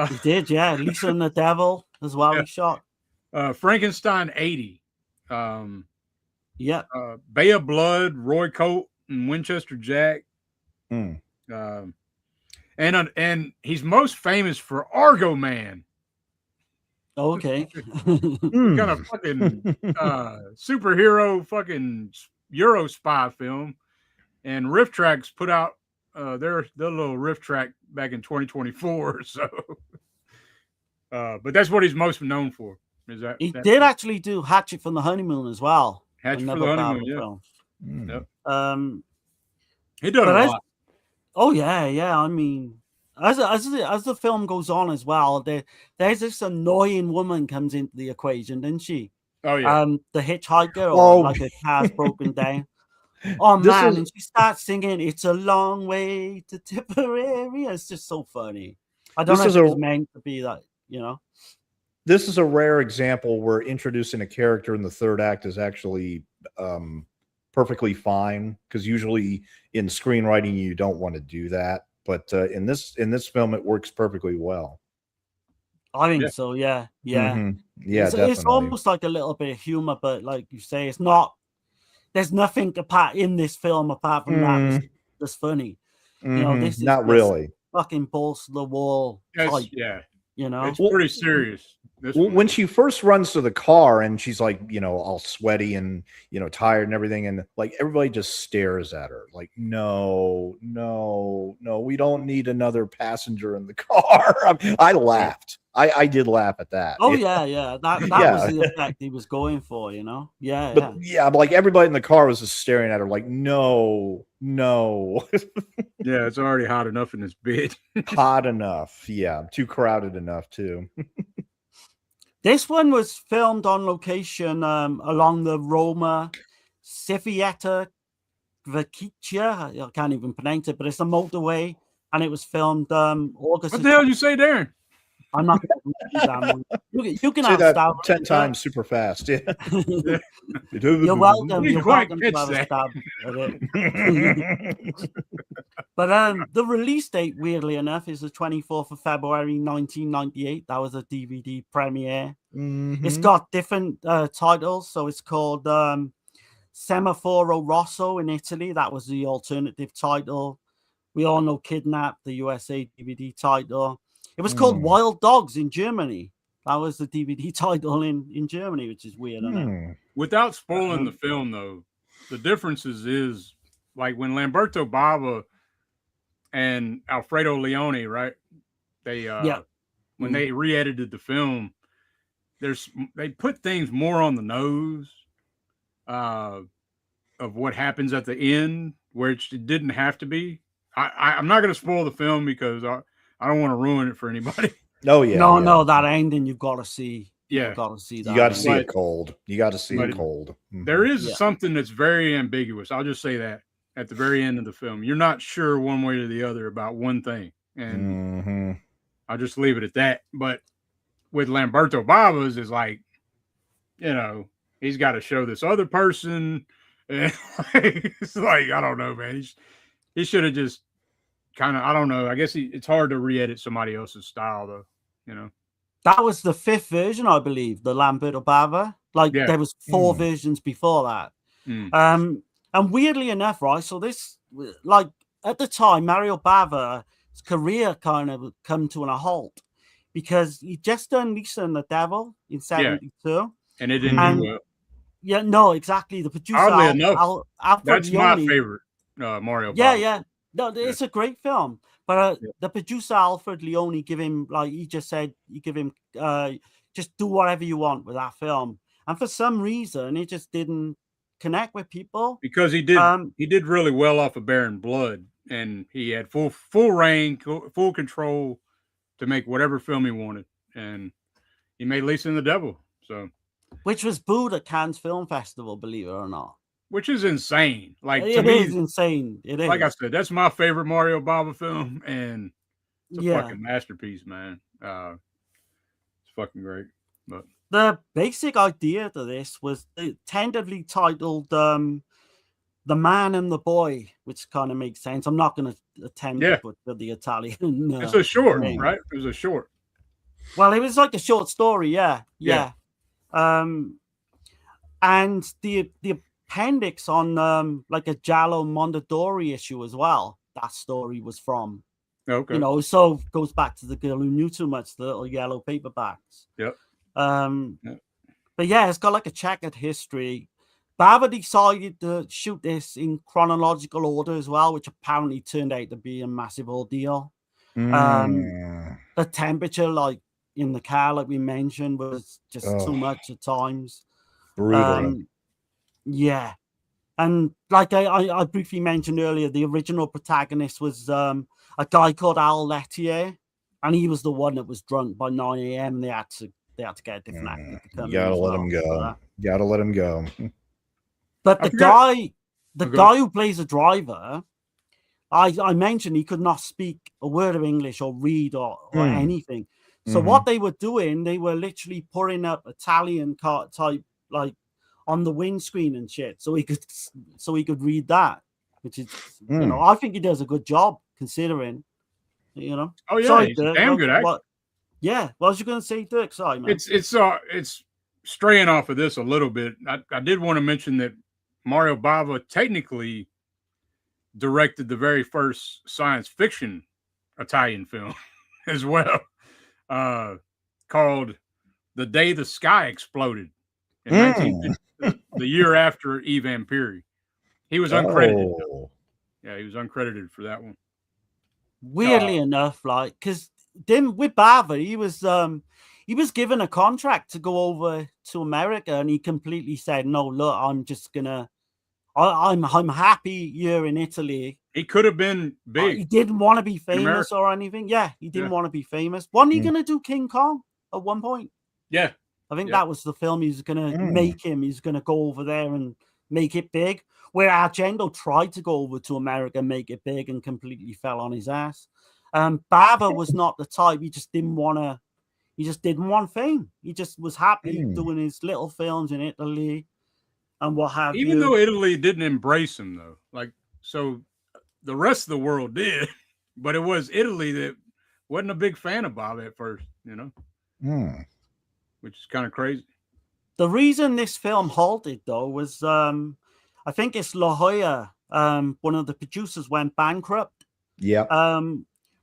He did, yeah. Lisa and the Devil as well. He shot Frankenstein 80. Yeah. Bay of Blood, Roy Colt, and Winchester Jack. And he's most famous for Argo Man. Okay. Kind of fucking superhero fucking Euro spy film. And Riff Tracks put out their little riff track back in 2024. So but that's what he's most known for. He did actually do Hatchet from the Honeymoon as well. Hatchet from the Honeymoon, yeah. He done a lot. Oh yeah. I mean, as the film goes on as well, there's this annoying woman comes into the equation, didn't she? Oh yeah. The hitchhiker, or like a car's broken down. Oh man, and she starts singing "It's a Long Way to Tipperary." It's just so funny. I don't know if it was meant to be that, This is a rare example where introducing a character in the third act is actually perfectly fine, because usually in screenwriting you don't want to do that, but in this film it works perfectly well. I think so. Yeah. It's almost like a little bit of humor, but like you say, it's not. There's nothing apart in this film apart from that that's funny. This is not really fucking balls to the wall type. Yeah. It's pretty serious. When she first runs to the car and she's like, all sweaty and, tired and everything, and like everybody just stares at her like, no, we don't need another passenger in the car. I laughed. I did laugh at that. Oh yeah. That was the effect he was going for, Yeah. But like everybody in the car was just staring at her like, no. Yeah, it's already hot enough in this bed. Hot enough. Yeah. Too crowded enough too. This one was filmed on location along the Roma Civietta Vecchia. I can't even pronounce it, but it's a motorway, and it was filmed August. What the hell did you say, Darren? I'm not going to do that. You can say have that 10 times super fast. Yeah. You're welcome. You're welcome to have a stab at it. But the release date, weirdly enough, is the 24th of February 1998. That was a DVD premiere. It's got different titles. So it's called Semaforo Rosso in Italy. That was the alternative title. We all know Kidnap, the USA DVD title. It was called Wild Dogs in Germany. That was the DVD title in Germany, which is weird, isn't it? Without spoiling the film, though, the differences is like when Lamberto Bava and Alfredo Leone, right? They when they re-edited the film, they put things more on the nose. of what happens at the end, where it didn't have to be. I'm not going to spoil the film because I don't want to ruin it for anybody. Oh yeah, no, that ending you've got to see. Yeah, got to see that. You got to see it cold. You got to see it cold. There is something that's very ambiguous. I'll just say that at the very end of the film, you're not sure one way or the other about one thing, and I'll just leave it at that. But with Lamberto Bava's, is like, you know, he's got to show this other person, and it's like, I don't know, man. He should have just kind of, I don't know. I guess it's hard to re-edit somebody else's style, though. You know. That was the 5th version, I believe, the Lamberto Bava. Like there was 4 versions before that. And weirdly enough, right? So this, like at the time, Mario Bava's career kind of come to a halt because he just done Lisa and the Devil in '72, and it didn't do well. Yeah, no, exactly. The producer, oddly enough, Alfred that's Leone, my favorite Mario Bava. Yeah. No, it's a great film. But the producer Alfred Leone give him, like he just said, you give him just do whatever you want with that film. And for some reason, it just didn't connect with people because he did really well off of Baron Blood, and he had full reign, full control to make whatever film he wanted, and he made Lisa and the Devil. So, which was booed at Cannes Film Festival, believe it or not. Which is insane. Like it is insane. It is. Like I said, that's my favorite Mario Bava film, and it's a fucking masterpiece, man. It's fucking great. But the basic idea to this was tentatively titled "The Man and the Boy," which kind of makes sense. I'm not going to attempt to put the Italian. It's a short, right? It was a short. Well, it was like a short story. Yeah. And the appendix on like a Giallo Mondadori issue as well. That story was from. Okay. You know, so goes back to the girl who knew too much, the little yellow paperbacks. Yep. But yeah, it's got like a checkered history. Bava decided to shoot this in chronological order as well, which apparently turned out to be a massive ordeal. The temperature, like in the car, like we mentioned, was just too much at times. Brutal. Yeah. And like I briefly mentioned earlier, the original protagonist was a guy called Al Lettier, and he was the one that was drunk by 9 a.m. They had to get a different actor to come. You gotta let him go. Gotta let him go. But the guy who plays the driver, I mentioned he could not speak a word of English or read or anything. So what they were doing, they were literally putting up Italian type like on the windscreen and shit, so he could read that, which is you know, I think he does a good job considering, you know. Oh yeah, sorry, he's Dirk, a damn good actor. what was you gonna say, Dirk? Sorry, man. It's straying off of this a little bit. I did want to mention that Mario Bava technically directed the very first science fiction Italian film as well, called "The Day the Sky Exploded" in 1950. The year after Vampiri. He was uncredited. Yeah, he was uncredited for that one. Weirdly enough, like, because then with Bava, he was given a contract to go over to America, and he completely said, "No, look, I'm just gonna, I'm happy here in Italy." He could have been big. He didn't want to be famous or anything. Yeah, he didn't want to be famous. Wasn't he gonna do King Kong at one point? Yeah. I think that was the film he was going to make him. He's going to go over there and make it big. Where Argento tried to go over to America and make it big and completely fell on his ass. Bava was not the type. He just didn't want fame. He just was happy doing his little films in Italy and what have you. Even though Italy didn't embrace him, though. Like, so the rest of the world did. But it was Italy that wasn't a big fan of Bava at first, you know? Which is kind of crazy. The reason this film halted, though, was I think it's La Jolla, one of the producers, went bankrupt. Yeah.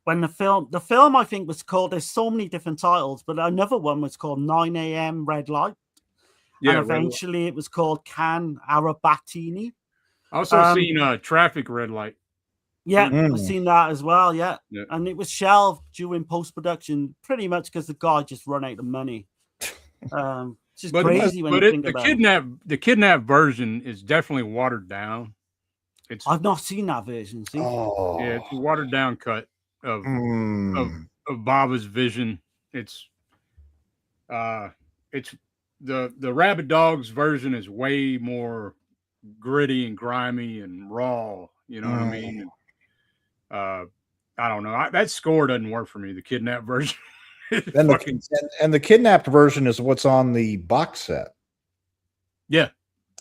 When the film I think was called, there's so many different titles, but another one was called 9 a.m. Red Light. Yeah. And eventually it was called Can Arabatini. I also seen Traffic Red Light. Yeah, I've seen that as well. Yeah. And it was shelved during post-production pretty much because the guy just run out of money. It's just crazy when you think about it. The kidnap version is definitely watered down. I've not seen that version. See? Yeah, it's a watered down cut of Bava's vision. It's the Rabid Dogs version is way more gritty and grimy and raw. You know what I mean? I don't know. That score doesn't work for me. The kidnap version. And the kidnapped version is what's on the box set. Yeah.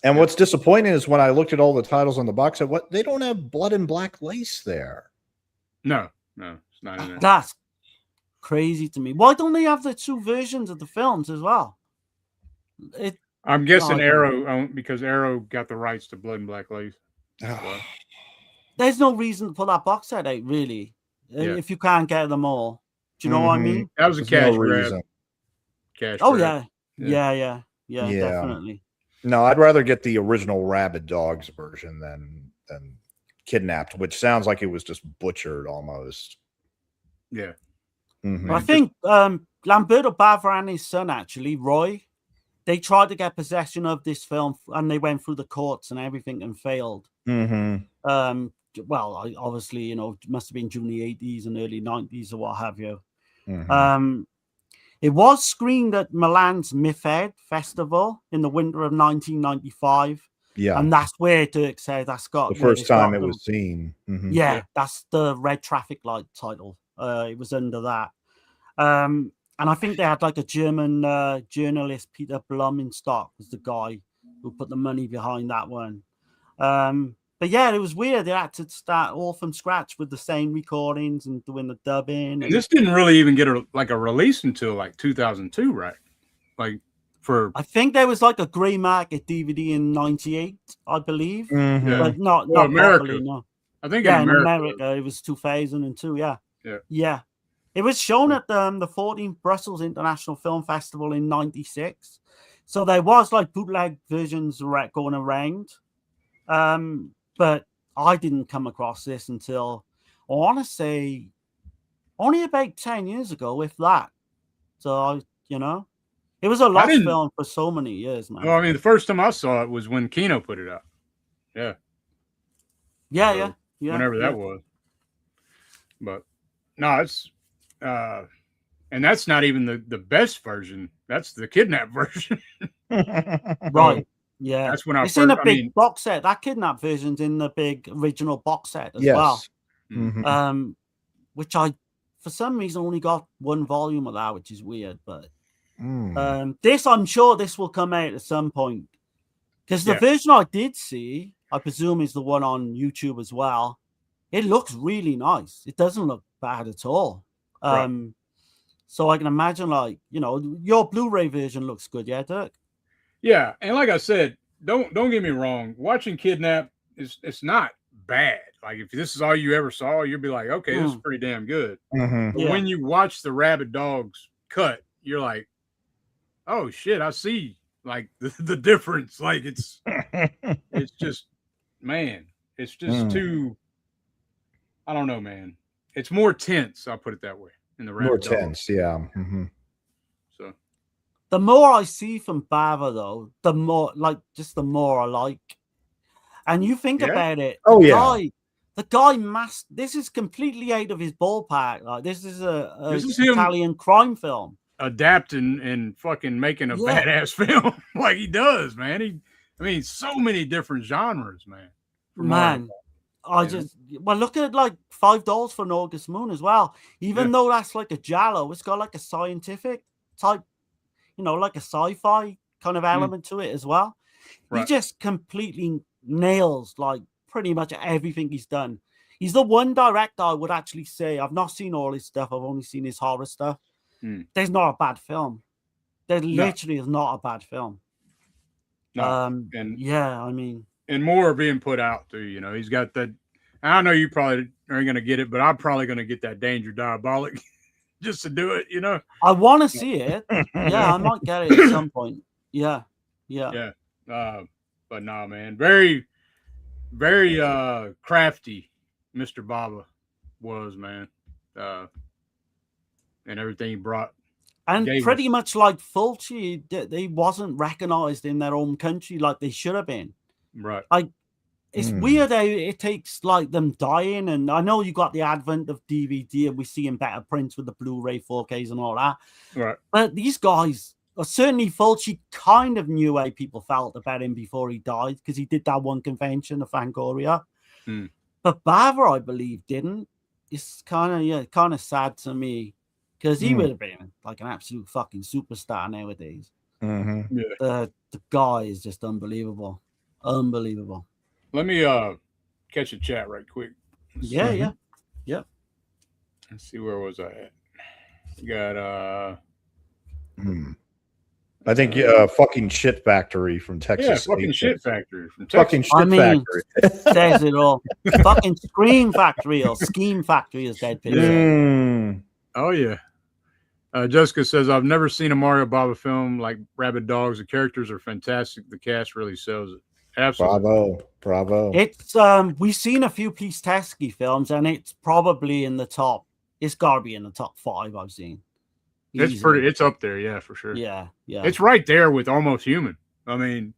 And what's disappointing is when I looked at all the titles on the box set, they don't have Blood and Black Lace there. No, it's not in there. That's crazy to me. Why don't they have the two versions of the films as well? I'm guessing Arrow, because Arrow got the rights to Blood and Black Lace. There's no reason to put that box set out, really, if you can't get them all. Do you know what I mean? That was a cash grab. Cash grab. Yeah, definitely. No, I'd rather get the original Rabid Dogs version than Kidnapped, which sounds like it was just butchered almost. Yeah. I think Lamberto Bava and his son, actually, Roy, they tried to get possession of this film and they went through the courts and everything and failed. Well, obviously, you know, it must have been during the 80s and early 90s or what have you. It was screened at Milan's MIFED Festival in the winter of 1995. Yeah. And that's where Dirk said that's got the first time it was seen. Yeah, that's the Red Traffic Light title. It was under that. And I think they had like a German journalist, Peter Blumenstock was the guy who put the money behind that one. But yeah, it was weird. They had to start all from scratch with the same recordings and doing the dubbing. And this didn't really even get a release until like 2002, right? I think there was like a grey market DVD in '98, I believe, but not America. properly, no. I think in America America it was 2002. Yeah. It was shown at the 14th Brussels International Film Festival in '96. So there was like bootleg versions going around. But I didn't come across this until, I want to say, only about 10 years ago, if that. So, it was a lost film for so many years, man. Well, I mean, the first time I saw it was when Kino put it out. Yeah. Yeah. Whenever that was. But, no, it's, and that's not even the best version. That's the kidnap version. Right. Yeah, that's when it's in a big box set. That kidnap version's in the big original box set as well. Which I, for some reason, only got one volume of that, which is weird. But this, I'm sure, this will come out at some point because the version I did see, I presume, is the one on YouTube as well. It looks really nice. It doesn't look bad at all. Right. So I can imagine, like, your Blu-ray version looks good, yeah, Dirk? Yeah, and like I said, don't get me wrong. Watching Kidnap it's not bad. Like if this is all you ever saw, you'll be like, okay, this is pretty damn good. But when you watch the Rabid Dogs cut, you're like, oh shit, I see like the difference. Like it's just, man, it's just too. I don't know, man. It's more tense. I'll put it that way. In the Rabid Dogs. Tense, yeah. So. The more I see from Bava, though, the more I like. And you think about it. The guy this is completely out of his ballpark. Like this is this is Italian crime film. Adapting and fucking making a badass film like he does, man. So many different genres, man. Look at like $5 for an August Moon as well. Even though that's like a giallo, it's got like a scientific type, like a sci-fi kind of element to it as well. Right. He just completely nails like pretty much everything he's done. He's the one director I would actually say, I've not seen all his stuff, I've only seen his horror stuff. There's not a bad film. There literally is not a bad film. No. And more being put out too, he's got that. I know you probably aren't going to get it, but I'm probably going to get that Danger Diabolic just to do it, I want to see it. Yeah, I might get it at some point. Yeah. But no, man, very, very crafty Mr. Bava was, man. And everything he brought And gave pretty us. much like Fulci, they wasn't recognized in their own country like they should have been. Right. Like, it's weird how it takes like them dying. And I know you got the advent of DVD and we see in better prints with the Blu-ray 4Ks and all that. Right. But these guys, or certainly Fulci, kind of knew how people felt about him before he died because he did that one convention, the Fangoria. But Bava, I believe, didn't. It's kind of sad to me because he would have been like an absolute fucking superstar nowadays. The guy is just unbelievable. Unbelievable. Let me catch a chat right quick. Yeah. Let's see, where was I at? You got I think fucking Shit Factory from Texas. Yeah, fucking Shit Factory from Texas. Fucking Shit Factory. Says it all. Fucking Scream Factory or Scheme Factory, as Dead Pig said. Oh yeah. Jessica says, I've never seen a Mario Bava film like Rabid Dogs. The characters are fantastic. The cast really sells it. Absolutely. Bravo. It's we've seen a few Pisteski films and it's probably in the top. It's gotta be in the top 5 I've seen. It's up there, yeah, for sure. Yeah. It's right there with Almost Human. I mean,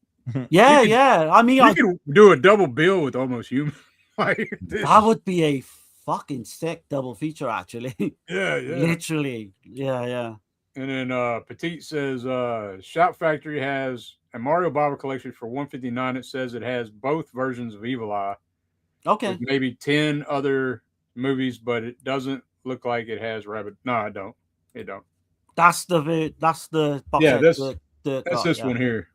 yeah. I mean, you can do a double bill with Almost Human. Like this. That would be a fucking sick double feature, actually. Yeah. Literally. Yeah. And then Petite says, Shout Factory has a Mario Bava collection for $159. It says it has both versions of Evil Eye. Okay. With maybe 10 other movies, but it doesn't look like it has Rabbit. No, I don't. It don't. That's the box yeah, set that's this one here.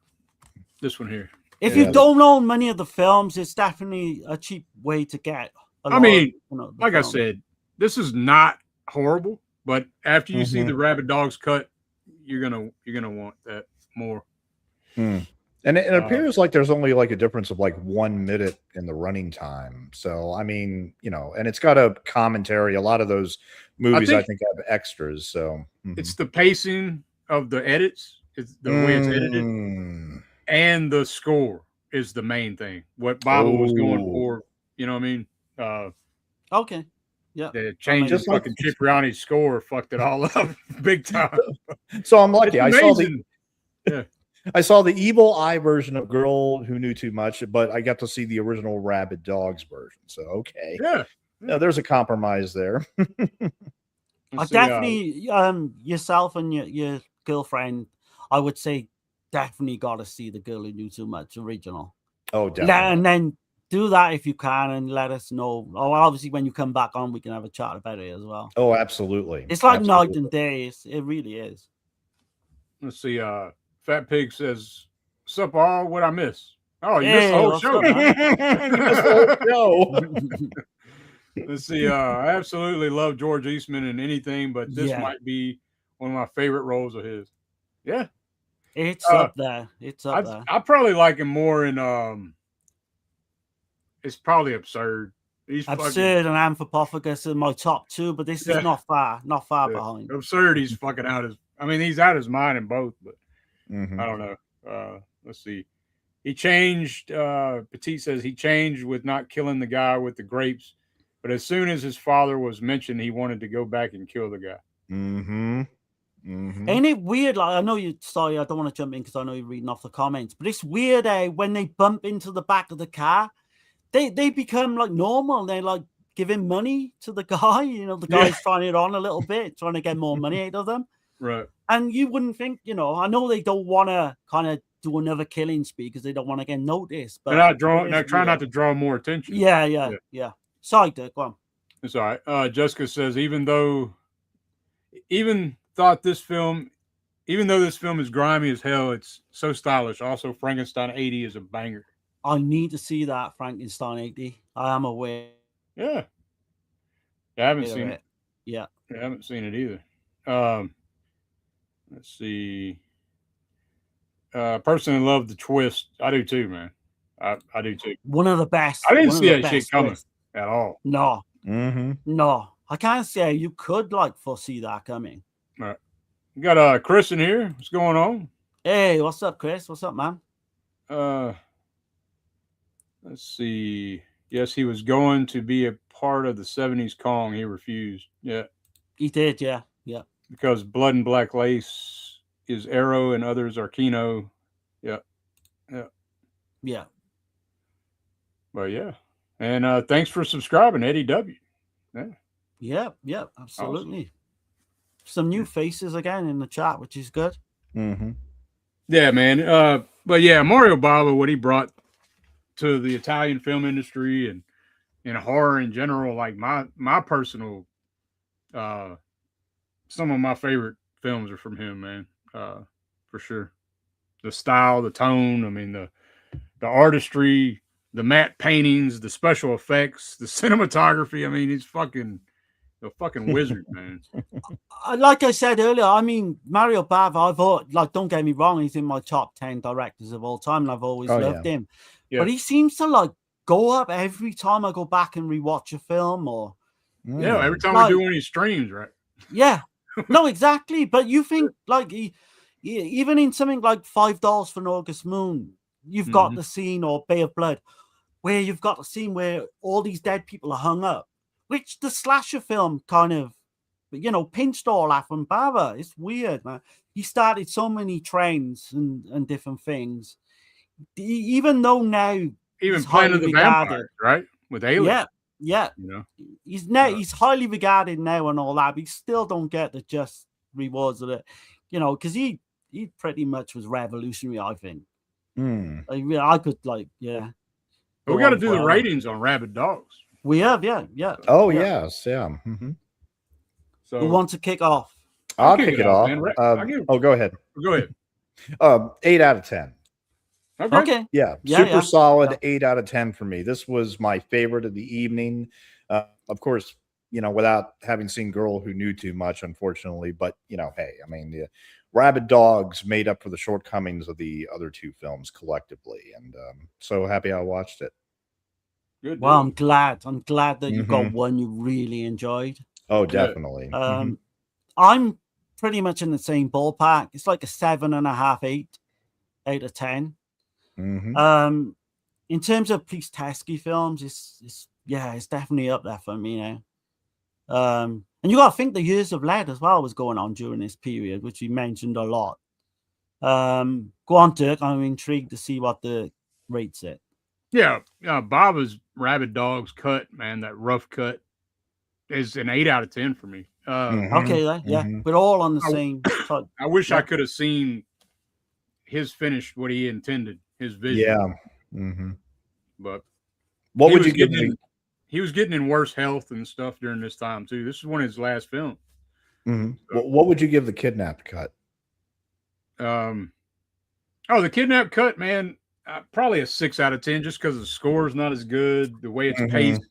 This one here. If you don't own many of the films, it's definitely a cheap way to get. Like I said, this is not horrible, but after you see the Rabid Dogs cut, you're gonna want that more. And it appears like there's only like a difference of like 1 minute in the running time. So I mean, and it's got a commentary. A lot of those movies I think have extras. So it's the pacing of the edits, it's the way it's edited, and the score is the main thing. What Bava was going for, you know what I mean? Okay. Yeah. The change of fucking Cipriani's score fucked it all up big time. So I'm lucky. I saw the Yeah. Evil Eye version of Girl Who Knew Too Much, but I got to see the original Rabid Dogs version. So okay. Yeah, there's a compromise there. I definitely yourself and your girlfriend, I would say definitely gotta see the Girl Who Knew Too Much original. Oh, definitely. And then do that if you can and let us know. Oh, obviously when you come back on, we can have a chat about it as well. Oh, absolutely. It's like night and day. It really is. Let's see. Fat Pig says, "Sup, all? What I miss? Oh, you missed the whole show. Let's see. I absolutely love George Eastman in anything, but this might be one of my favorite roles of his. Yeah, it's up there. It's up there. I probably like him more in It's probably Absurd. He's Absurd and Anthropophagus are my top 2, but this is not far behind. Absurd. He's fucking out his. I mean, he's out his mind in both, but I don't know. Let's see. He changed. Petite says he changed with not killing the guy with the grapes, but as soon as his father was mentioned, he wanted to go back and kill the guy. Ain't it weird? Like, I know you. Sorry, I don't want to jump in because I know you're reading off the comments, but it's weird. When they bump into the back of the car, they become like normal. They like giving money to the guy. The guy's trying it on a little bit, trying to get more money out of them. Right. And you wouldn't think, I know they don't want to kind of do another killing spree because they don't want to get noticed. But they're trying not to draw more attention. Yeah. Sorry, Dirk, go on. It's all right. Jessica says, even though this film is grimy as hell, it's so stylish. Also, Frankenstein 80 is a banger. I need to see that Frankenstein 80. I am aware. Yeah. I haven't seen it. Yeah. I haven't seen it either. Let's see. Personally love the twist. I do too, man. I do too. One of the best. I didn't see that shit coming at all. No. No. I can't say you could foresee that coming. All right. We got Chris in here. What's going on? Hey, what's up, Chris? What's up, man? Let's see. Yes, he was going to be a part of the 70s Kong. He refused. Yeah. He did, yeah. because Blood and Black Lace is Arrow and others are Kino. Yeah. Yeah. But yeah. And thanks for subscribing, Eddie W. Yeah, absolutely. Awesome. Some new faces again in the chat, which is good. Mm-hmm. Yeah, man. But yeah, Mario Bava, what he brought to the Italian film industry and horror in general, like my personal some of my favorite films are from him, man. For sure. The style, the tone, I mean the artistry, the matte paintings, the special effects, the cinematography. I mean, he's a fucking wizard, man. Like I said earlier, I mean, Mario Bava, I thought, like, don't get me wrong, he's in my top 10 directors of all time, and I've always loved him. Yeah. But he seems to, like, go up every time I go back and rewatch a film or... Yeah, every time we do one of his streams, right? Yeah. No, exactly. But you think, like, even in something like $5 for an August Moon, you've got the scene, or Bay of Blood, where you've got the scene where all these dead people are hung up, which the slasher film kind of, pinched all that from Bava. It's weird, man. He started so many trends and different things. Even though now, even Planet of the Vampires, right? With Alien. Yeah. He's highly regarded now and all that, but he still don't get the just rewards of it, because he pretty much was revolutionary, I think. I could But we got to do the ratings on Rabid Dogs. We have, yeah. Oh, yes, yeah. Mm-hmm. So who wants to kick off? I'll kick it off. Go ahead. Go ahead. 8 out of 10. Okay. Yeah, super solid. 8 out of 10 for me. This was my favorite of the evening. Of course, without having seen Girl Who Knew Too Much, unfortunately. But, hey, I mean, the Rabid Dogs made up for the shortcomings of the other two films collectively. And so happy I watched it. Good. Well, I'm glad that you got one you really enjoyed. Oh, definitely. I'm pretty much in the same ballpark. It's like a 7.5, 8 out of 10. In terms of police Teskey films, it's definitely up there for me now. And you got to think the Years of Lead as well was going on during this period, which we mentioned a lot. Go on, Dirk. I'm intrigued to see what the rates it. Yeah, Bava's Rabid Dogs cut, man, that rough cut is an 8 out of 10 for me. Okay, we're all on the same. I wish I could have seen his finish, what he intended, his vision. Yeah. But what would you give him? He was getting in worse health and stuff during this time too. This is one of his last films. So, what would you give the Kidnapped cut? The Kidnapped cut, man, probably a 6 out of 10, just because the score is not as good. The way it's paced,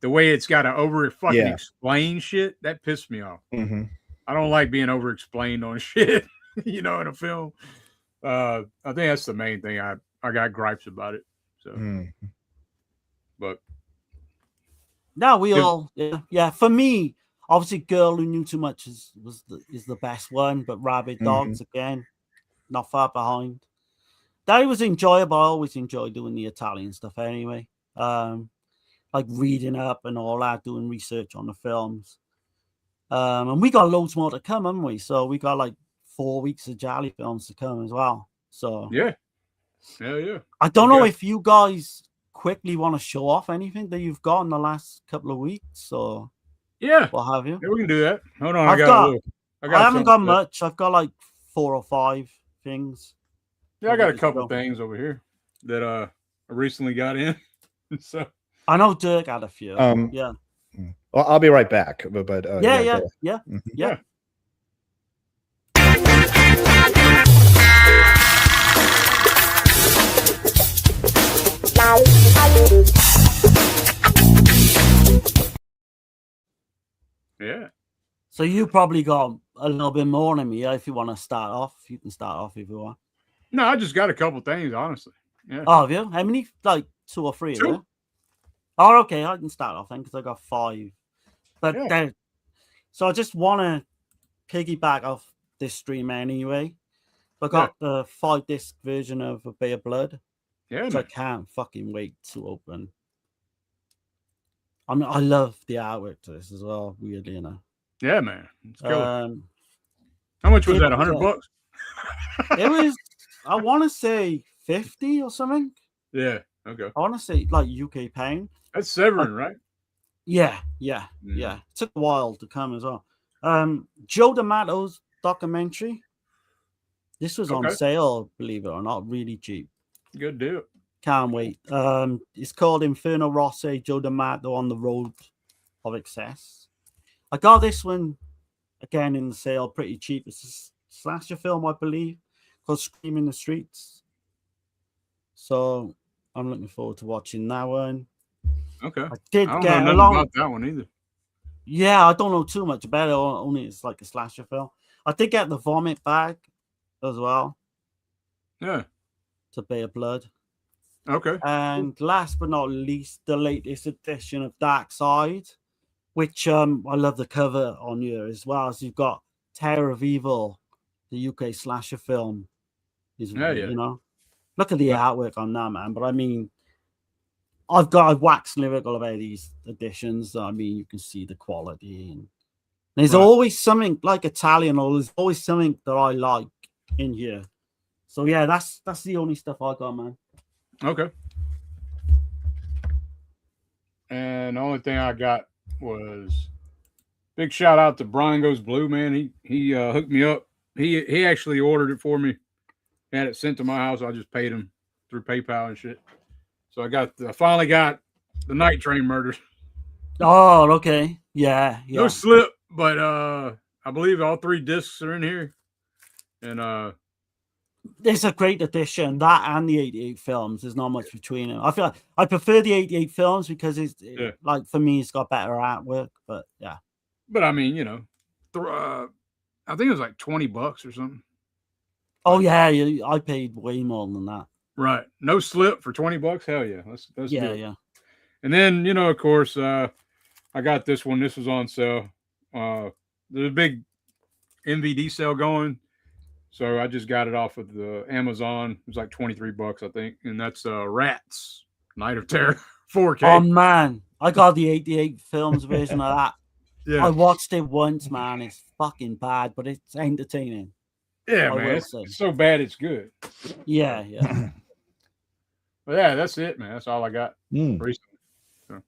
the way it's got to over fucking explain shit, that pissed me off. I don't like being over explained on shit, in a film. I think that's the main thing I got gripes about it. So, but no, we all for me, obviously, Girl Who Knew Too Much is the best one, but Rabid Dogs again, not far behind. That was enjoyable. I always enjoy doing the Italian stuff anyway. Like reading up and all that, doing research on the films. And we got loads more to come, haven't we? So we got like 4 weeks of Jolly films to come as well. So yeah. I don't know if you guys quickly want to show off anything that you've got in the last couple of weeks, or what have you? Yeah, we can do that. Hold on, I haven't got much. I've got like 4 or 5 things. Yeah, I got a couple things over here that I recently got in. So I know Dirk had a few. Well, I'll be right back. But yeah. Yeah. So you probably got a little bit more than me. If you want to start off, you can start off if you want. No, I just got a couple things, honestly. Yeah. Oh, have you? How many? Like 2 or 3? 2. Yeah? Oh, okay. I can start off then because I got 5. But so I just want to piggyback off this stream anyway. I got the 5-disc version of A Bay of Blood. Yeah, which I can't fucking wait to open. I love the artwork to this as well, weirdly enough. Yeah, man. How much was that? $100? It was, I want to say 50 or something. Yeah. Okay. I want to say like UK pound. That's Severin, right? Yeah. It took a while to come as well. Joe D'Amato's documentary. This was on sale, believe it or not, really cheap. Good deal. Can't wait. It's called Inferno Rosse, Joe D'Amato on the Road of Excess. I got this one again in the sale, pretty cheap. It's a slasher film, I believe, called Scream in the Streets. So I'm looking forward to watching that one. Okay. I did don't get know nothing about that one either. Yeah, I don't know too much about it. Only it's like a slasher film. I did get the Vomit bag as well. Yeah. To Bay of Blood. Okay. And last but not least, the latest edition of Dark Side, which I love the cover on here as well. As you've got Tower of Evil, the UK slasher film. You know, look at the artwork on that, man. But I mean, I've waxed lyrical about these editions. I mean, you can see the quality, and there's always something like Italian, or there's always something that I like in here. So yeah, that's the only stuff I got, man. Okay. And the only thing I got was big shout out to Brian Goes Blue, man. He hooked me up. He actually ordered it for me, had it sent to my house. I just paid him through PayPal and shit. So I finally got the Night Train Murders. Oh, okay. Yeah. No slip, but I believe all 3 discs are in here. And it's a great addition. That and the 88 films. There's not much between them. I feel like I prefer the 88 films because like for me, it's got better artwork. But yeah. But I mean, you know, I think it was like $20 or something. Oh yeah, I paid way more than that. Right. No slip for $20. Hell yeah. Let's do it. Yeah. And then, you know, of course, I got this one. This was on sale. There's a big MVD sale going. So I just got it off of the Amazon. It was like $23, I think. And that's Rats, Night of Terror, 4K. Oh man, I got the 88 films version of that. Yeah. I watched it once, man. It's fucking bad, but it's entertaining. Yeah, man. It's so bad it's good. Yeah. But yeah, that's it, man. That's all I got recently. So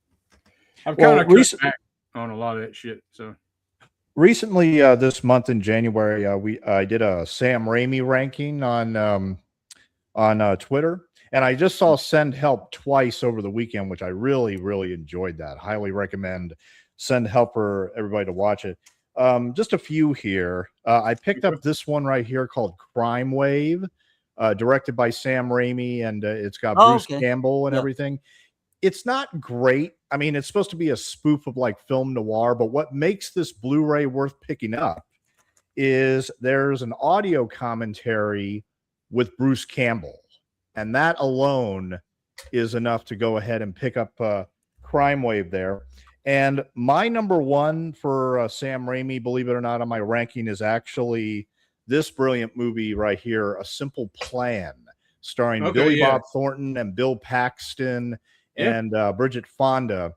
I've kind of cut back on a lot of that shit. So recently, this month in January, I did a Sam Raimi ranking on Twitter, and I just saw Send Help twice over the weekend, which I really, really enjoyed. That highly recommend Send Help for everybody to watch it. Just a few here. I picked up this one right here called Crime Wave. Directed by Sam Raimi, and it's got Bruce Campbell and everything. It's not great. I mean, it's supposed to be a spoof of like film noir, but what makes this Blu-ray worth picking up is there's an audio commentary with Bruce Campbell, and that alone is enough to go ahead and pick up Crime Wave there. And my number one for Sam Raimi, believe it or not, on my ranking is actually this brilliant movie right here, A Simple Plan, starring Billy Bob Thornton and Bill Paxton and Bridget Fonda.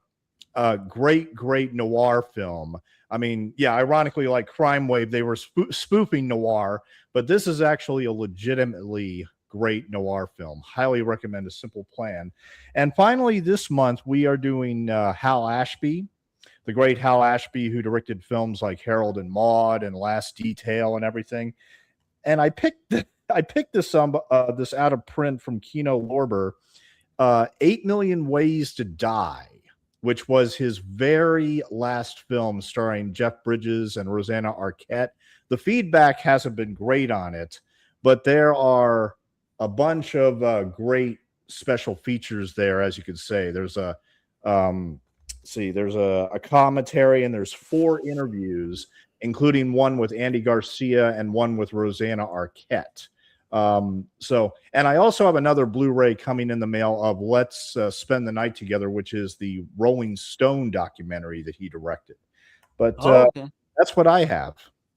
Great noir film. I mean, yeah, ironically, like Crime Wave, they were spoofing noir, but this is actually a legitimately great noir film. Highly recommend A Simple Plan. And finally, this month, we are doing Hal Ashby, the great Hal Ashby, who directed films like Harold and Maude and Last Detail and everything. And I picked this out of print from Kino Lorber, 8 Million Ways to Die, which was his very last film starring Jeff Bridges and Rosanna Arquette. The feedback hasn't been great on it, but there are a bunch of great special features there, as you could say. There's a commentary, and there's 4 interviews, including one with Andy Garcia and one with Rosanna Arquette. And I also have another Blu-ray coming in the mail of Let's Spend the Night Together, which is the Rolling Stone documentary that he directed. But that's what I have.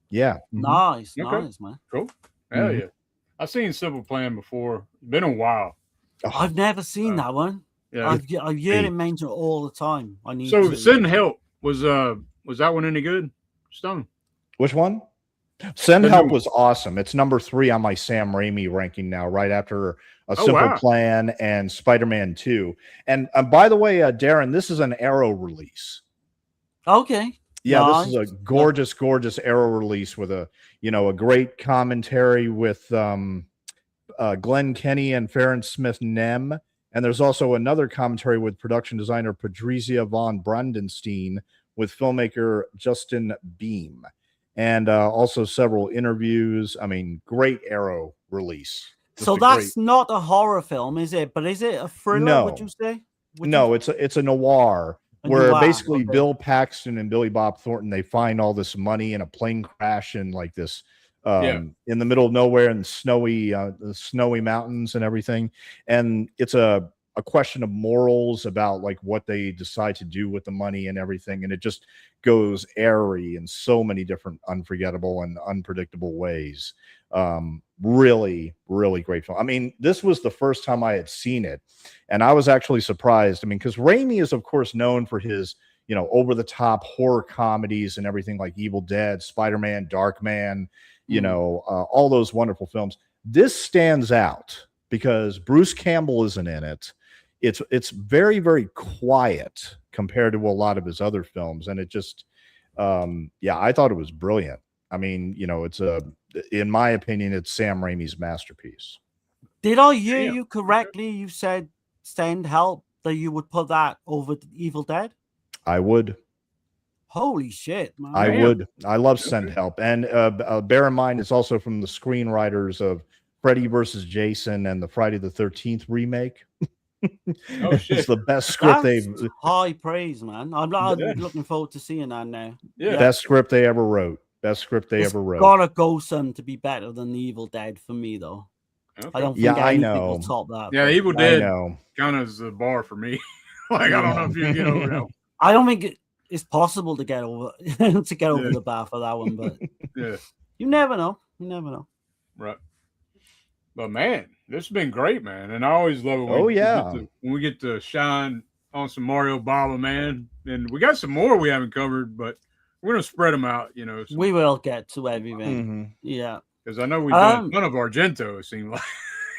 Yeah. Nice, man. Cool. Hell yeah. I've seen Simple Plan before. It's been a while. I've never seen that one. Yeah. I've heard it mentioned all the time. Send Help was that one any good, Stone? Which one? Send Help was awesome. It's number 3 on my Sam Raimi ranking now, right after A Simple Plan and Spider-Man 2. And by the way, Darren, this is an Arrow release. Okay. Yeah, nice. This is a gorgeous, gorgeous Arrow release with a great commentary with Glenn Kenny and Farron Smith Nem. And there's also another commentary with production designer Patricia von Brandenstein with filmmaker Justin Beam. And also several interviews. I mean, great Arrow release. So that's not a horror film, is it? But is it a thriller, No. would you say? It's a noir. Basically Bill Paxton and Billy Bob Thornton, they find all this money in a plane crash in like this in the middle of nowhere in the snowy mountains and everything. And it's a question of morals about like what they decide to do with the money and everything. And it just goes airy in so many different unforgettable and unpredictable ways. Really, really great film. I mean, this was the first time I had seen it, and I was actually surprised. I mean, because Raimi is, of course, known for his, over-the-top horror comedies and everything like Evil Dead, Spider-Man, Darkman, all those wonderful films. This stands out because Bruce Campbell isn't in it. It's very, very quiet compared to a lot of his other films, and it just, I thought it was brilliant. I mean, in my opinion, it's Sam Raimi's masterpiece. Did I hear you correctly? You said Send Help, that you would put that over Evil Dead? I would. Holy shit, man. I would. I love Send Help. And bear in mind, it's also from the screenwriters of Freddy vs. Jason and the Friday the 13th remake. Oh, shit. It's the best script That's high praise, man. I'm looking forward to seeing that now. Yeah. Best script they ever wrote. Best script they ever wrote. Gotta go, son, to be better than the Evil Dead for me, though. Okay. I don't think anything will top that. Yeah, Evil Dead kind of is the bar for me. I don't know if you get over that. I don't think it's possible to get over the bar for that one, but you never know. You never know. Right. But man, this has been great, man. And I always love it when we get to shine on some Mario Bava, man. And we got some more we haven't covered, but we're gonna spread them out, So. We will get to everything. Mm-hmm. Yeah. Because I know we've done a ton of Argento, it seemed like.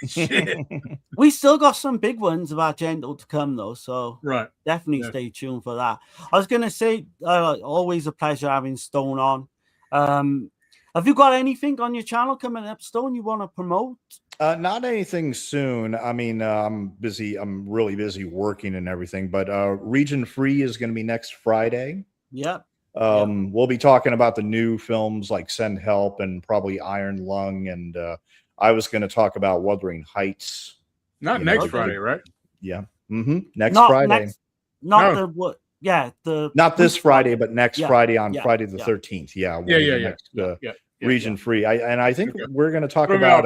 Shit. We still got some big ones of Argento to come, though. So definitely stay tuned for that. I was gonna say, always a pleasure having Stone on. Have you got anything on your channel coming up, Stone, you want to promote? Not anything soon. I mean, I'm busy. I'm really busy working and everything. But Region Free is going to be next Friday. Yep. We'll be talking about the new films like Send Help and probably Iron Lung. And I was going to talk about Wuthering Heights. Not next Friday, right? Yeah. Mm-hmm. Next Friday. Not this Friday, but next Friday on Friday the 13th. Yeah. Region Free. I think we're going to talk about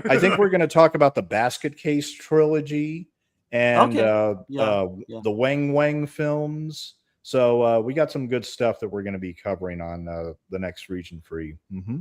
I think we're going to talk about the Basket Case trilogy and the Wang Wang films. So we got some good stuff that we're going to be covering on the next Region Free. Mm-hmm.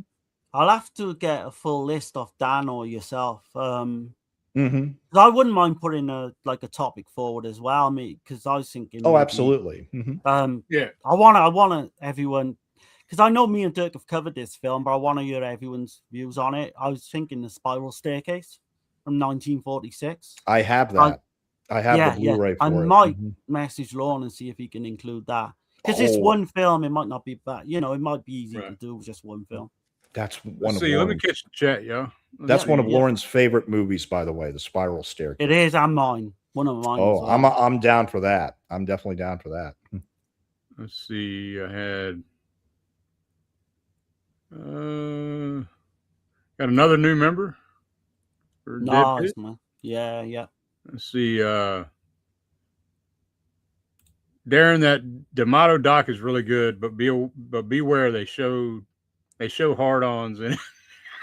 I'll have to get a full list of Dan or yourself. Mm-hmm. I wouldn't mind putting a topic forward as well, because I was thinking. Oh, absolutely. Mm-hmm. I want everyone, because I know me and Dirk have covered this film, but I want to hear everyone's views on it. I was thinking the Spiral Staircase from 1946. I have that. I have the Blu-ray for it. I might message Lorne and see if he can include that. Because it's one film, it might not be bad. It might be easy to do with just one film. That's one of let me catch the chat, yo. That's one of Lauren's favorite movies, by the way, The Spiral Staircase. It is, and mine. One of mine. Oh, I'm down for that. I'm definitely down for that. Let's see. I had got another new member. Nice, man. Yeah. Let's see. Darren, that D'Amato doc is really good, but beware they show hard-ons in it.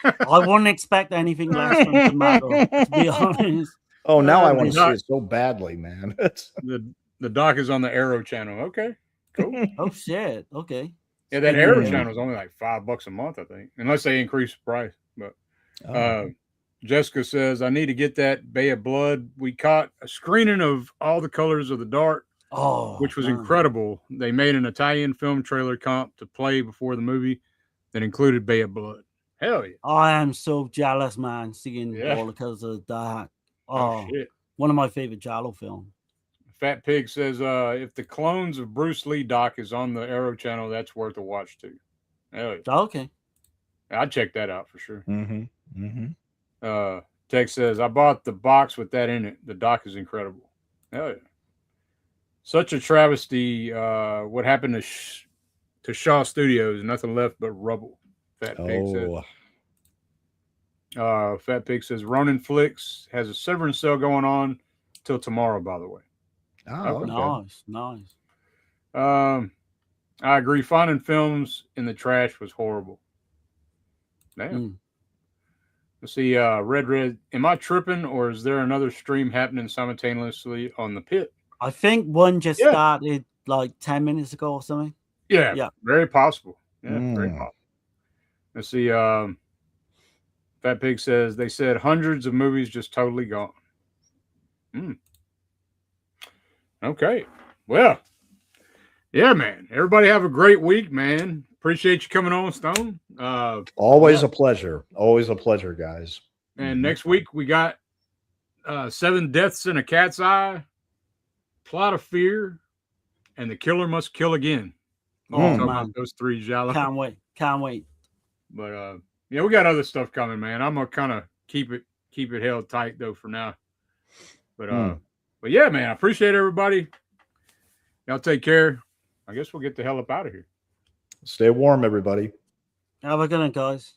I wouldn't expect anything less from D'Amato, to be honest. Oh, now I want to see it so badly, man. The doc is on the Arrow channel. Okay, cool. Oh shit. Okay. Yeah, that Arrow channel is only like $5 a month, I think, unless they increase the price. But Jessica says, I need to get that Bay of Blood. We caught a screening of All the Colors of the Dark, which was incredible. They made an Italian film trailer comp to play before the movie. that included Bay of Blood. Hell yeah. I am so jealous, man, seeing Yeah. all because of that. Oh, shit. One of my favorite Giallo films. Fat Pig says, if the clones of Bruce Lee doc is on the Arrow channel, that's worth a watch too. Hell yeah. Okay. I'd check that out for sure. Mm-hmm. Mm-hmm. Tex says, I bought the box with that in it. The doc is incredible. Hell yeah. Such a travesty. What happened to Shaw Studios? Nothing left but rubble. Fat Pig says. Fat Pig says, Ronin Flicks has a severance sale going on till tomorrow, by the way. Oh, okay. Nice. I agree. Finding films in the trash was horrible. Damn. Let's see. Red. Am I tripping, or is there another stream happening simultaneously on the Pit? I think one just started like 10 minutes ago or something. Yeah. Very possible. Yeah, very Mm. possible. Let's see. Fat Pig says they said hundreds of movies just totally gone. Okay. Well, yeah, man. Everybody have a great week, man. Appreciate you coming on, Stone. Always a pleasure. Always a pleasure, guys. And next week we got 7 Deaths in a Cat's Eye, Plot of Fear, and The Killer Must Kill Again. Talk about those 3 Giallo. Can't wait. But yeah, we got other stuff coming, man. I'm gonna kind of keep it held tight though for now. But yeah, man, I appreciate everybody. Y'all take care. I guess we'll get the hell up out of here. Stay warm, everybody. Have a good night, guys.